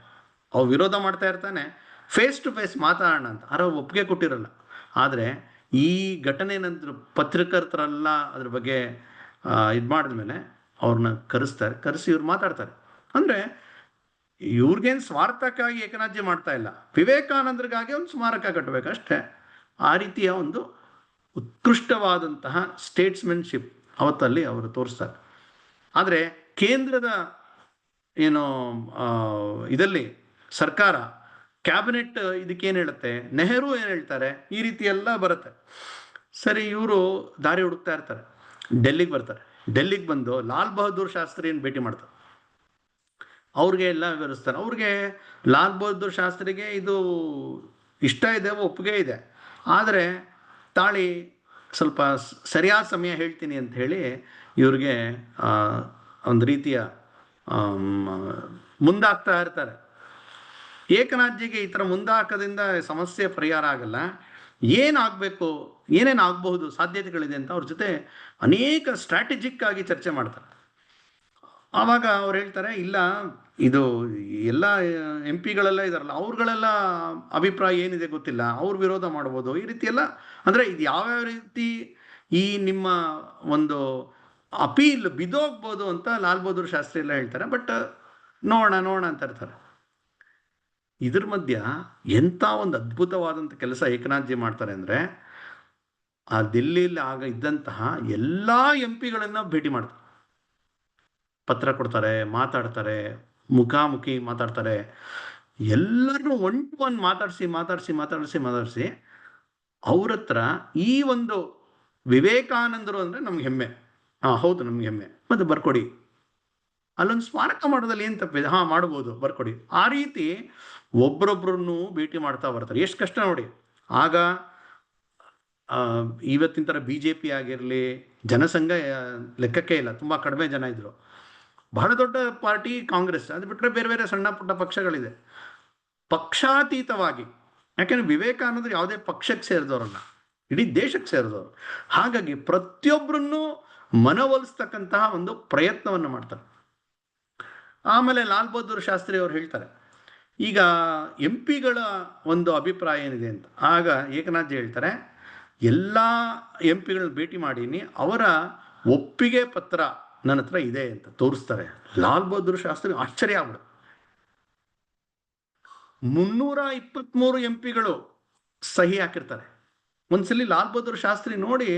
ಅವ್ರು ವಿರೋಧ ಮಾಡ್ತಾ ಇರ್ತಾನೆ, ಫೇಸ್ ಟು ಫೇಸ್ ಮಾತಾಡೋಣ ಅಂತ. ಒಪ್ಪಿಗೆ ಕೊಟ್ಟಿರಲ್ಲ. ಆದರೆ ಈ ಘಟನೆ ನಂತರ ಪತ್ರಕರ್ತರೆಲ್ಲ ಅದ್ರ ಬಗ್ಗೆ ಇದು ಮಾಡಿದ್ಮೇಲೆ ಅವ್ರನ್ನ ಕರೆಸಿ ಇವ್ರು ಮಾತಾಡ್ತಾರೆ. ಅಂದರೆ ಇವ್ರಿಗೇನು ಸ್ವಾರ್ಥಕ್ಕಾಗಿ ಏಕನಾಥ್ಯ ಮಾಡ್ತಾ ಇಲ್ಲ, ವಿವೇಕಾನಂದರಿಗಾಗಿ ಒಂದು ಸ್ಮಾರಕ ಕಟ್ಟಬೇಕಷ್ಟೇ. ಆ ರೀತಿಯ ಒಂದು ಉತ್ಕೃಷ್ಟವಾದಂತಹ ಸ್ಟೇಟ್ಸ್ಮೆನ್ಶಿಪ್ ಅವತ್ತಲ್ಲಿ ಅವರು ತೋರಿಸ್ತಾರೆ. ಆದರೆ ಕೇಂದ್ರದ ಏನು ಇದರಲ್ಲಿ ಸರ್ಕಾರ ಕ್ಯಾಬಿನೆಟ್ ಇದಕ್ಕೇನು ಹೇಳುತ್ತೆ, ನೆಹರು ಏನು ಹೇಳ್ತಾರೆ, ಈ ರೀತಿ ಎಲ್ಲ ಬರುತ್ತೆ. ಸರಿ, ಇವರು ದಾರಿ ಹುಡುಕ್ತಾ ಇರ್ತಾರೆ, ಡೆಲ್ಲಿಗೆ ಬರ್ತಾರೆ. ಡೆಲ್ಲಿಗೆ ಬಂದು ಲಾಲ್ ಬಹದ್ದೂರ್ ಶಾಸ್ತ್ರಿಯನ್ನು ಭೇಟಿ ಮಾಡ್ತಾರೆ. ಅವ್ರಿಗೆ ಎಲ್ಲ ವಿವರಿಸ್ತಾರೆ. ಅವ್ರಿಗೆ ಲಾಲ್ ಬಹದ್ದೂರ್ ಶಾಸ್ತ್ರಿಗೆ ಇದು ಇಷ್ಟ ಇದೆ, ಒಪ್ಪಿಗೆ ಇದೆ, ಆದರೆ ತಾಳಿ ಸ್ವಲ್ಪ ಸರಿಯಾದ ಸಮಯ ಹೇಳ್ತೀನಿ ಅಂತ ಹೇಳಿ ಇವ್ರಿಗೆ ಒಂದು ರೀತಿಯ ಮುಂದಾಗ್ತಾ ಇರ್ತಾರೆ. ಏಕನಾಥ್ಜಿಗೆ ಈ ಥರ ಮುಂದಾಕೋದ್ರಿಂದ ಸಮಸ್ಯೆ ಪರಿಹಾರ ಆಗಲ್ಲ. ಏನಾಗಬೇಕು, ಏನೇನು ಆಗಬಹುದು, ಸಾಧ್ಯತೆಗಳಿದೆ ಅಂತ ಅವ್ರ ಜೊತೆ ಅನೇಕ ಸ್ಟ್ರಾಟಜಿಕ್ ಆಗಿ ಚರ್ಚೆ ಮಾಡ್ತಾರೆ. ಆವಾಗ ಅವ್ರು ಹೇಳ್ತಾರೆ, ಇಲ್ಲ ಇದು ಎಲ್ಲ ಎಂ ಪಿಗಳೆಲ್ಲ ಇದಾರಲ್ಲ, ಅವ್ರುಗಳೆಲ್ಲ ಅಭಿಪ್ರಾಯ ಏನಿದೆ ಗೊತ್ತಿಲ್ಲ, ಅವ್ರು ವಿರೋಧ ಮಾಡ್ಬೋದು, ಈ ರೀತಿ ಎಲ್ಲ. ಅಂದರೆ ಇದು ಯಾವ್ಯಾವ ರೀತಿ ಈ ನಿಮ್ಮ ಒಂದು ಅಪೀಲ್ ಬಿದೋಗ್ಬೋದು ಅಂತ ಲಾಲ್ ಬಹದ್ದೂರ್ ಶಾಸ್ತ್ರಿ ಎಲ್ಲ ಹೇಳ್ತಾರೆ. ಬಟ್ ನೋಡೋಣ ಅಂತ ಇರ್ತಾರೆ. ಇದ್ರ ಮಧ್ಯ ಎಂಥ ಒಂದು ಅದ್ಭುತವಾದಂಥ ಕೆಲಸ ಏಕನಾಥ್ಜಿ ಮಾಡ್ತಾರೆ ಅಂದರೆ, ಆ ದಿಲ್ಲಿಯಲ್ಲಿ ಆಗ ಇದ್ದಂತಹ ಎಲ್ಲ ಎಂ ಪಿಗಳನ್ನು ಭೇಟಿ ಮಾಡ್ತಾರೆ, ಪತ್ರ ಕೊಡ್ತಾರೆ, ಮಾತಾಡ್ತಾರೆ, ಮುಖಾಮುಖಿ ಮಾತಾಡ್ತಾರೆ. ಎಲ್ಲರನ್ನೂ ಒನ್ ಟು ಒನ್ ಮಾತಾಡಿಸಿ ಅವ್ರ ಹತ್ರ ಈ ಒಂದು ವಿವೇಕಾನಂದರು ಅಂದರೆ ನಮ್ಗೆ ಹೆಮ್ಮೆ, ಹೌದು ನಮ್ಗೆ ಹೆಮ್ಮೆ, ಮತ್ತು ಬರ್ಕೊಡಿ, ಅಲ್ಲೊಂದು ಸ್ಮಾರಕ ಮಾಡೋದಲ್ಲಿ ಏನು ತಪ್ಪಿದೆ, ಮಾಡ್ಬೋದು, ಬರ್ಕೊಡಿ. ಆ ರೀತಿ ಒಬ್ಬರೊಬ್ಬರನ್ನು ಭೇಟಿ ಮಾಡ್ತಾ ಬರ್ತಾರೆ. ಎಷ್ಟು ಕಷ್ಟ ನೋಡಿ. ಆಗ ಇವತ್ತಿನ ಥರ BJP ಆಗಿರಲಿ, ಜನಸಂಘ ಲೆಕ್ಕಕ್ಕೆ ಇಲ್ಲ, ತುಂಬ ಕಡಿಮೆ ಜನ ಇದ್ದರು. ಬಹಳ ದೊಡ್ಡ ಪಾರ್ಟಿ ಕಾಂಗ್ರೆಸ್, ಅದು ಬಿಟ್ಟರೆ ಬೇರೆ ಬೇರೆ ಸಣ್ಣ ಪುಟ್ಟ ಪಕ್ಷಗಳಿದೆ. ಪಕ್ಷಾತೀತವಾಗಿ, ಯಾಕೆಂದರೆ ವಿವೇಕಾನಂದರು ಯಾವುದೇ ಪಕ್ಷಕ್ಕೆ ಸೇರಿದವರಲ್ಲ, ಇಡೀ ದೇಶಕ್ಕೆ ಸೇರಿದವರು. ಹಾಗಾಗಿ ಪ್ರತಿಯೊಬ್ಬರನ್ನು ಮನವೊಲಿಸ್ತಕ್ಕಂತಹ ಒಂದು ಪ್ರಯತ್ನವನ್ನು ಮಾಡ್ತಾರೆ. ಆಮೇಲೆ ಲಾಲ್ ಬಹದ್ದೂರ್ ಶಾಸ್ತ್ರಿ ಅವರು ಹೇಳ್ತಾರೆ, ಈಗ ಎಂ ಪಿಗಳ ಒಂದು ಅಭಿಪ್ರಾಯ ಏನಿದೆ ಅಂತ. ಆಗ ಏಕನಾಥ್ಜಿ ಹೇಳ್ತಾರೆ, ಎಲ್ಲ ಎಂ ಪಿಗಳನ್ನ ಭೇಟಿ ಮಾಡೀನಿ, ಅವರ ಒಪ್ಪಿಗೆ ಪತ್ರ ನನ್ನ ಹತ್ರ ಇದೆ ಅಂತ ತೋರಿಸ್ತಾರೆ. ಲಾಲ್ ಬಹದ್ದೂರ್ ಶಾಸ್ತ್ರಿ ಆಶ್ಚರ್ಯ ಆಗ್ಬಿಡು. 323 ಎಂ ಪಿಗಳು ಸಹಿ ಹಾಕಿರ್ತಾರೆ. ಒಂದ್ಸಲಿ ಲಾಲ್ ಬಹದ್ದೂರ್ ಶಾಸ್ತ್ರಿ ನೋಡಿ,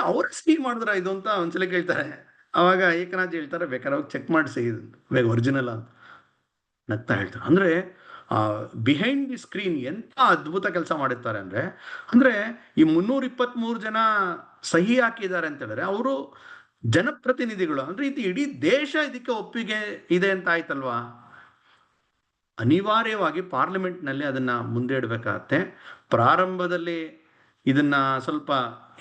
ಅವ್ರ ಸಹಿ ಮಾಡಿದ್ರ ಇದು ಅಂತ ಒಂದ್ಸಲಿ ಕೇಳ್ತಾರೆ. ಅವಾಗ ಏಕನಾಥ್ಜಿ ಹೇಳ್ತಾರೆ, ಬೇಕಾದ್ರೆ ಹೋಗಿ ಚೆಕ್ ಮಾಡಿಸಿ, ಒರಿಜಿನಲ್ ಅಂತ ನಗ್ತಾ ಹೇಳ್ತಾರೆ. ಅಂದರೆ ಬಿಹೈಂಡ್ ದಿ ಸ್ಕ್ರೀನ್ ಎಂಥ ಅದ್ಭುತ ಕೆಲಸ ಮಾಡಿರ್ತಾರೆ ಅಂದರೆ ಈ 323 ಜನ ಸಹಿ ಹಾಕಿದ್ದಾರೆ ಅಂತ ಹೇಳಿದ್ರೆ ಅವರು ಜನಪ್ರತಿನಿಧಿಗಳು. ಅಂದರೆ ಇದು ಇಡೀ ದೇಶ ಇದಕ್ಕೆ ಒಪ್ಪಿಗೆ ಇದೆ ಅಂತ ಆಯ್ತಲ್ವಾ. ಅನಿವಾರ್ಯವಾಗಿ ಪಾರ್ಲಿಮೆಂಟ್ನಲ್ಲಿ ಅದನ್ನು ಮುಂದೆ ಇಡಬೇಕಾಗತ್ತೆ. ಪ್ರಾರಂಭದಲ್ಲಿ ಇದನ್ನು ಸ್ವಲ್ಪ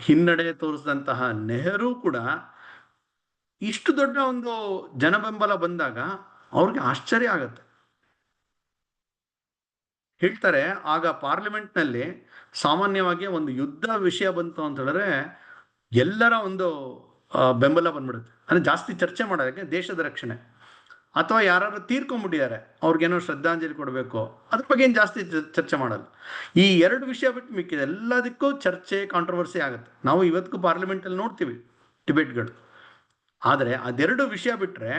ಹಿನ್ನಡೆ ತೋರಿಸಿದಂತಹ ನೆಹರು ಕೂಡ ಇಷ್ಟು ದೊಡ್ಡ ಒಂದು ಜನಬೆಂಬಲ ಬಂದಾಗ ಅವ್ರಿಗೆ ಆಶ್ಚರ್ಯ ಆಗತ್ತೆ. ಹೇಳ್ತಾರೆ, ಆಗ ಪಾರ್ಲಿಮೆಂಟ್ನಲ್ಲಿ ಸಾಮಾನ್ಯವಾಗಿ ಒಂದು ಯುದ್ಧ ವಿಷಯ ಬಂತು ಅಂತ ಹೇಳಿದ್ರೆ ಎಲ್ಲರ ಒಂದು ಬೆಂಬಲ ಬಂದ್ಬಿಡುತ್ತೆ. ಅಂದರೆ ಜಾಸ್ತಿ ಚರ್ಚೆ ಮಾಡೋದಕ್ಕೆ, ದೇಶದ ರಕ್ಷಣೆ, ಅಥವಾ ಯಾರು ತೀರ್ಕೊಂಡ್ಬಿಟ್ಟಿದ್ದಾರೆ ಅವ್ರಿಗೇನೋ ಶ್ರದ್ಧಾಂಜಲಿ ಕೊಡಬೇಕು, ಅದ್ರ ಬಗ್ಗೆ ಏನು ಜಾಸ್ತಿ ಚರ್ಚೆ ಮಾಡಲ್ಲ. ಈ ಎರಡು ವಿಷಯ ಬಿಟ್ಟು ಮಿಕ್ಕಿದೆ ಎಲ್ಲದಕ್ಕೂ ಚರ್ಚೆ, ಕಾಂಟ್ರವರ್ಸಿ ಆಗುತ್ತೆ. ನಾವು ಇವತ್ತಿಗೂ ಪಾರ್ಲಿಮೆಂಟಲ್ಲಿ ನೋಡ್ತೀವಿ ಡಿಬೇಟ್ಗಳು. ಆದರೆ ಅದೆರಡು ವಿಷಯ ಬಿಟ್ಟರೆ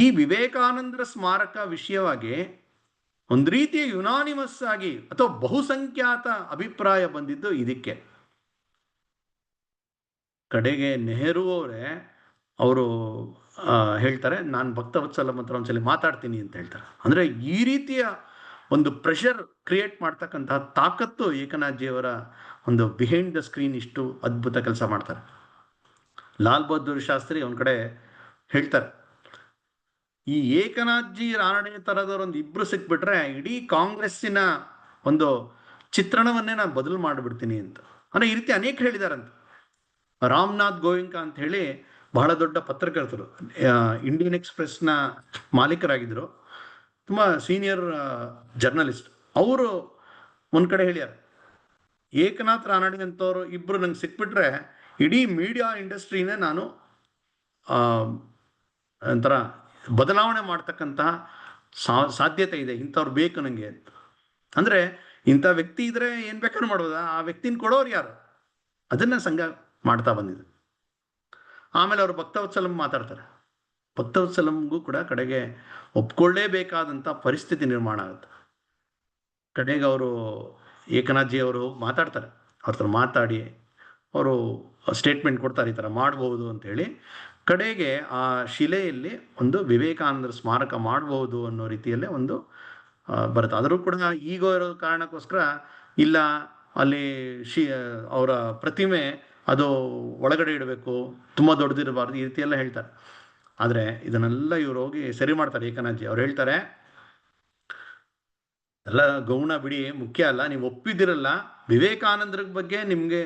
ಈ ವಿವೇಕಾನಂದರ ಸ್ಮಾರಕ ವಿಷಯವಾಗಿ ಒಂದು ರೀತಿಯ ಯುನಾನಿಮಸ್ ಆಗಿ ಅಥವಾ ಬಹುಸಂಖ್ಯಾತ ಅಭಿಪ್ರಾಯ ಬಂದಿದ್ದು ಇದಕ್ಕೆ. ಕಡೆಗೆ ನೆಹರು ಅವರೇ ಅವರು ಹೇಳ್ತಾರೆ, ನಾನು ಭಕ್ತವತ್ಸಲ ಹತ್ರ ಒಂದ್ಸಲಿ ಮಾತಾಡ್ತೀನಿ ಅಂತ ಹೇಳ್ತಾರೆ. ಅಂದರೆ ಈ ರೀತಿಯ ಒಂದು ಪ್ರೆಷರ್ ಕ್ರಿಯೇಟ್ ಮಾಡ್ತಕ್ಕಂತಹ ತಾಕತ್ತು ಏಕನಾಥ್ಜಿಯವರ ಒಂದು ಬಿಹೈಂಡ್ ದ ಸ್ಕ್ರೀನ್ ಇಷ್ಟು ಅದ್ಭುತ ಕೆಲಸ ಮಾಡ್ತಾರೆ. ಲಾಲ್ ಬಹದ್ದೂರ್ ಶಾಸ್ತ್ರಿ ಒಂದು ಕಡೆ ಹೇಳ್ತಾರೆ, ಈ ಏಕನಾಥ್ಜಿ ರಾನಡೆ ಥರದವರೊಂದು ಇಬ್ಬರು ಸಿಕ್ಬಿಟ್ರೆ ಇಡೀ ಕಾಂಗ್ರೆಸ್ಸಿನ ಒಂದು ಚಿತ್ರಣವನ್ನೇ ನಾನು ಬದಲು ಮಾಡಿಬಿಡ್ತೀನಿ ಅಂತ. ಅಂದರೆ ಈ ರೀತಿ ಅನೇಕ ಹೇಳಿದಾರಂತ. ರಾಮನಾಥ್ ಗೋಯಂಕ ಅಂತ ಹೇಳಿ ಬಹಳ ದೊಡ್ಡ ಪತ್ರಕರ್ತರು, ಇಂಡಿಯನ್ ಎಕ್ಸ್ಪ್ರೆಸ್ನ ಮಾಲೀಕರಾಗಿದ್ದರು, ತುಂಬ ಸೀನಿಯರ್ ಜರ್ನಲಿಸ್ಟ್. ಅವರು ಒಂದು ಕಡೆ ಹೇಳ್ಯಾರ, ಏಕನಾಥ್ ರಾನಡೆ ಅಂತವರು ಇಬ್ಬರು ನಂಗೆ ಸಿಕ್ಬಿಟ್ರೆ ಇಡೀ ಮೀಡಿಯಾ ಇಂಡಸ್ಟ್ರಿನೇ ನಾನು ಒಂಥರ ಬದಲಾವಣೆ ಮಾಡ್ತಕ್ಕಂತಹ ಸಾಧ್ಯತೆ ಇದೆ, ಇಂಥವ್ರು ಬೇಕು ನನಗೆ ಅಂತ. ಅಂದರೆ ಇಂಥ ವ್ಯಕ್ತಿ ಇದ್ರೆ ಏನು ಬೇಕಾದ್ರೂ ಮಾಡ್ಬೋದಾ, ಆ ವ್ಯಕ್ತಿನ ಕೊಡೋರು ಯಾರು, ಅದನ್ನು ಸಂಘ ಮಾಡ್ತಾ ಬಂದಿದೆ. ಆಮೇಲೆ ಅವರು ಭಕ್ತವತ್ಸಲಂ ಮಾತಾಡ್ತಾರೆ. ಭಕ್ತವತ್ಸಲಂಗೂ ಕೂಡ ಕಡೆಗೆ ಒಪ್ಕೊಳ್ಳೇಬೇಕಾದಂಥ ಪರಿಸ್ಥಿತಿ ನಿರ್ಮಾಣ ಆಗುತ್ತೆ. ಕಡೆಗೆ ಅವರು ಏಕನಾಥ್ಜಿ ಅವರು ಮಾತಾಡ್ತಾರೆ. ಅವ್ರ ಹತ್ರ ಮಾತಾಡಿ ಅವರು ಸ್ಟೇಟ್ಮೆಂಟ್ ಕೊಡ್ತಾರೆ, ಈ ಥರ ಮಾಡ್ಬೋದು ಅಂತೇಳಿ. ಕಡೆಗೆ ಆ ಶಿಲೆಯಲ್ಲಿ ಒಂದು ವಿವೇಕಾನಂದರ ಸ್ಮಾರಕ ಮಾಡ್ಬೋದು ಅನ್ನೋ ರೀತಿಯಲ್ಲೇ ಒಂದು ಬರುತ್ತೆ. ಆದರೂ ಕೂಡ ಈಗೋ ಇರೋ ಕಾರಣಕ್ಕೋಸ್ಕರ ಇಲ್ಲ, ಅಲ್ಲಿ ಅವರ ಪ್ರತಿಮೆ ಅದು ಒಳಗಡೆ ಇಡಬೇಕು, ತುಂಬ ದೊಡ್ಡದಿರಬಾರ್ದು, ಈ ರೀತಿ ಎಲ್ಲ ಹೇಳ್ತಾರೆ. ಆದರೆ ಇದನ್ನೆಲ್ಲ ಇವ್ರು ಹೋಗಿ ಸರಿ ಮಾಡ್ತಾರೆ ಏಕನಾಥ್ಜಿ. ಅವ್ರು ಹೇಳ್ತಾರೆ, ಎಲ್ಲ ಗೌಣ ಬಿಡಿ, ಮುಖ್ಯ ಅಲ್ಲ, ನೀವು ಒಪ್ಪಿದಿರಲ್ಲ, ವಿವೇಕಾನಂದರ ಬಗ್ಗೆ ನಿಮಗೆ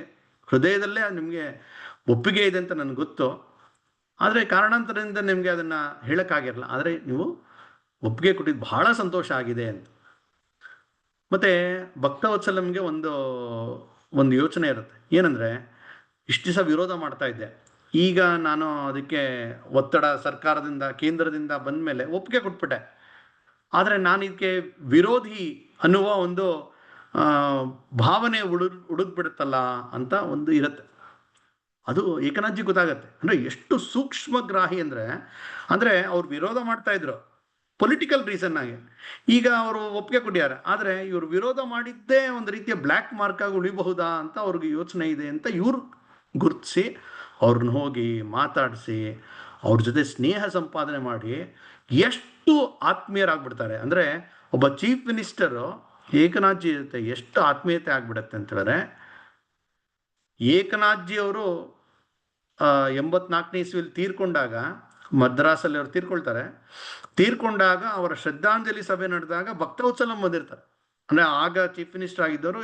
ಹೃದಯದಲ್ಲೇ ನಿಮಗೆ ಒಪ್ಪಿಗೆ ಇದೆ ಅಂತ ನನಗೆ ಗೊತ್ತು, ಆದರೆ ಕಾರಣಾಂತರದಿಂದ ನಿಮಗೆ ಅದನ್ನು ಹೇಳೋಕ್ಕಾಗಿರಲ್ಲ, ಆದರೆ ನೀವು ಒಪ್ಪಿಗೆ ಕೊಟ್ಟಿದ್ದು ಬಹಳ ಸಂತೋಷ ಆಗಿದೆ ಅಂತ. ಮತ್ತು ಭಕ್ತವತ್ಸಲಂಗೆ ಒಂದು ಯೋಚನೆ ಇರುತ್ತೆ, ಏನಂದರೆ ಇಷ್ಟು ದಿವಸ ವಿರೋಧ ಮಾಡ್ತಾ ಇದ್ದೆ, ಈಗ ನಾನು ಅದಕ್ಕೆ ಒತ್ತಡ ಸರ್ಕಾರದಿಂದ ಕೇಂದ್ರದಿಂದ ಬಂದ ಮೇಲೆ ಒಪ್ಪಿಗೆ ಕೊಟ್ಬಿಟ್ಟೆ, ಆದರೆ ನಾನು ಇದಕ್ಕೆ ವಿರೋಧಿ ಅನ್ನುವ ಒಂದು ಭಾವನೆ ಉಳಿದ್ಬಿಡುತ್ತಲ್ಲ ಅಂತ ಒಂದು ಇರುತ್ತೆ. ಅದು ಏಕನಾಥ್ಜಿ ಗೊತ್ತಾಗತ್ತೆ. ಅಂದರೆ ಎಷ್ಟು ಸೂಕ್ಷ್ಮಗ್ರಾಹಿ ಅಂದರೆ ಅವ್ರು ವಿರೋಧ ಮಾಡ್ತಾ ಇದ್ರು ಪೊಲಿಟಿಕಲ್ ರೀಸನ್ ಆಗಿ. ಈಗ ಅವರು ಒಪ್ಪಿಗೆ ಕೊಟ್ಟಿದ್ದಾರೆ, ಆದರೆ ಇವರು ವಿರೋಧ ಮಾಡಿದ್ದೇ ಒಂದು ರೀತಿಯ ಬ್ಲ್ಯಾಕ್ ಮಾರ್ಕ್ ಆಗಿ ಉಳಿಬಹುದಾ ಅಂತ ಅವ್ರಿಗೆ ಯೋಚನೆ ಇದೆ ಅಂತ ಇವ್ರು ಗುರುತಿಸಿ ಅವ್ರನ್ನ ಹೋಗಿ ಮಾತಾಡಿಸಿ ಅವ್ರ ಜೊತೆ ಸ್ನೇಹ ಸಂಪಾದನೆ ಮಾಡಿ ಎಷ್ಟು ಆತ್ಮೀಯರಾಗ್ಬಿಡ್ತಾರೆ. ಅಂದರೆ ಒಬ್ಬ ಚೀಫ್ ಮಿನಿಸ್ಟರು ಏಕನಾಥ್ಜಿ ಜೊತೆ ಎಷ್ಟು ಆತ್ಮೀಯತೆ ಆಗ್ಬಿಡತ್ತೆ ಅಂತ ಹೇಳಿದ್ರೆ, ಏಕನಾಥ್ಜಿ ಅವರು 84ನೇ ಇಸ್ವಿಯಲ್ಲಿ ತೀರ್ಕೊಂಡಾಗ, ಮದ್ರಾಸಲ್ಲಿ ಅವ್ರು ತೀರ್ಕೊಂಡಾಗ ಅವರ ಶ್ರದ್ಧಾಂಜಲಿ ಸಭೆ ನಡೆದಾಗ ಭಕ್ತವತ್ಸಲಂ ಬಂದಿರ್ತಾರೆ. ಅಂದರೆ ಆಗ ಚೀಫ್ ಮಿನಿಸ್ಟರ್ ಆಗಿದ್ದವರು,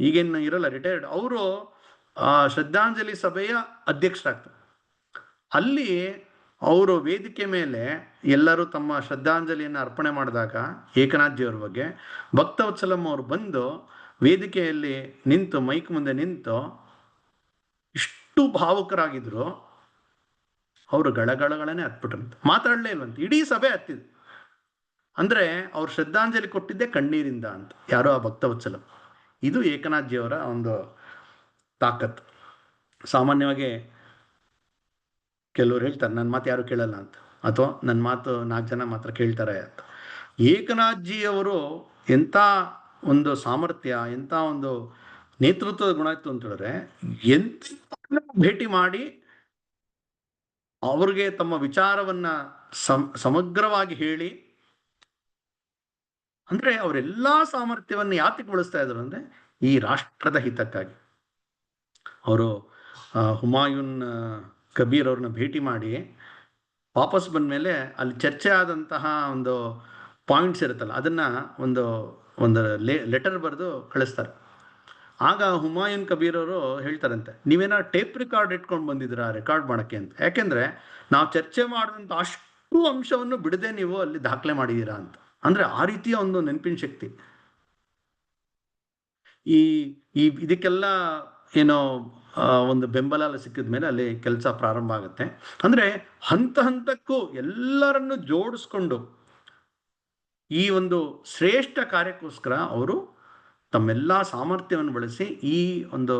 ಈಗೇನು ಇರಲ್ಲ, ರಿಟೈರ್ಡ್, ಅವರು ಶ್ರದ್ಧಾಂಜಲಿ ಸಭೆಯ ಅಧ್ಯಕ್ಷರಾಗ್ತಾರೆ. ಅಲ್ಲಿ ಅವರು ವೇದಿಕೆ ಮೇಲೆ ಎಲ್ಲರೂ ತಮ್ಮ ಶ್ರದ್ಧಾಂಜಲಿಯನ್ನು ಅರ್ಪಣೆ ಮಾಡಿದಾಗ ಏಕನಾಥ್ಜಿಯವ್ರ ಬಗ್ಗೆ ಭಕ್ತವತ್ಸಲಂ ಅವರು ಬಂದು ವೇದಿಕೆಯಲ್ಲಿ ನಿಂತು, ಮೈಕ್ ಮುಂದೆ ನಿಂತು ಇಷ್ಟು ಭಾವುಕರಾಗಿದ್ರು, ಅವರು ಗಳಗಳಗಳೇ ಹತ್ಬಿಟ್ರಂತ, ಮಾತಾಡಲೇ ಇಲ್ವಂತ, ಇಡೀ ಸಭೆ ಹತ್ತಿದ್ರು. ಅಂದರೆ ಅವ್ರು ಶ್ರದ್ಧಾಂಜಲಿ ಕೊಟ್ಟಿದ್ದೆ ಕಣ್ಣೀರಿಂದ ಅಂತ, ಯಾರೋ ಆ ಭಕ್ತವತ್ಸಲಂ. ಇದು ಏಕನಾಥ್ಜಿಯವರ ಒಂದು ತಾಕತ್ತು. ಸಾಮಾನ್ಯವಾಗಿ ಕೆಲವರು ಹೇಳ್ತಾರೆ, ನನ್ನ ಮಾತು ಯಾರು ಕೇಳಲ್ಲ ಅಂತ, ಅಥವಾ ನನ್ನ ಮಾತು 4 ಜನ ಮಾತ್ರ ಕೇಳ್ತಾರೆ ಅಂತ. ಏಕನಾಥ್ಜಿಯವರು ಎಂಥ ಒಂದು ಸಾಮರ್ಥ್ಯ, ಎಂಥ ಒಂದು ನೇತೃತ್ವದ ಗುಣ ಇತ್ತು ಅಂತ ಹೇಳಿದ್ರೆ, ಎಂತ ಭೇಟಿ ಮಾಡಿ ಅವ್ರಿಗೆ ತಮ್ಮ ವಿಚಾರವನ್ನ ಸಮಗ್ರವಾಗಿ ಹೇಳಿ, ಅಂದರೆ ಅವರೆಲ್ಲ ಸಾಮರ್ಥ್ಯವನ್ನು ಯಾತಕ್ಕೆ ಬಳಸ್ತಾ ಇದ್ರು ಅಂದರೆ ಈ ರಾಷ್ಟ್ರದ ಹಿತಕ್ಕಾಗಿ. ಅವರು ಹುಮಾಯೂನ್ ಕಬೀರ್ ಅವ್ರನ್ನ ಭೇಟಿ ಮಾಡಿ ವಾಪಸ್ ಬಂದ ಮೇಲೆ ಅಲ್ಲಿ ಚರ್ಚೆ ಆದಂತಹ ಒಂದು ಪಾಯಿಂಟ್ಸ್ ಇರುತ್ತಲ್ಲ, ಅದನ್ನು ಒಂದು ಲೆಟರ್ ಬರೆದು ಕಳಿಸ್ತಾರೆ. ಆಗ ಹುಮಾಯೂನ್ ಕಬೀರ್ ಅವರು ಹೇಳ್ತಾರಂತೆ, ನೀವೇನೋ ಟೇಪ್ ರೆಕಾರ್ಡ್ ಇಟ್ಕೊಂಡು ಬಂದಿದ್ದೀರಾ ರೆಕಾರ್ಡ್ ಮಾಡೋಕ್ಕೆ ಅಂತ, ಯಾಕೆಂದರೆ ನಾವು ಚರ್ಚೆ ಮಾಡುವಂಥ ಅಷ್ಟು ಅಂಶವನ್ನು ಬಿಡದೆ ನೀವು ಅಲ್ಲಿ ದಾಖಲೆ ಮಾಡಿದ್ದೀರಾ ಅಂತ. ಅಂದರೆ ಆ ರೀತಿಯ ಒಂದು ನೆನಪಿನ ಶಕ್ತಿ. ಇದಕ್ಕೆಲ್ಲ ಏನೋ ಒಂದು ಬೆಂಬಲ ಸಿಕ್ಕಿದ ಮೇಲೆ ಅಲ್ಲಿ ಕೆಲಸ ಪ್ರಾರಂಭ ಆಗುತ್ತೆ. ಅಂದರೆ ಹಂತ ಹಂತಕ್ಕೂ ಎಲ್ಲರನ್ನು ಜೋಡಿಸ್ಕೊಂಡು ಈ ಒಂದು ಶ್ರೇಷ್ಠ ಕಾರ್ಯಕ್ಕೋಸ್ಕರ ಅವರು ತಮ್ಮೆಲ್ಲ ಸಾಮರ್ಥ್ಯವನ್ನು ಬಳಸಿ ಈ ಒಂದು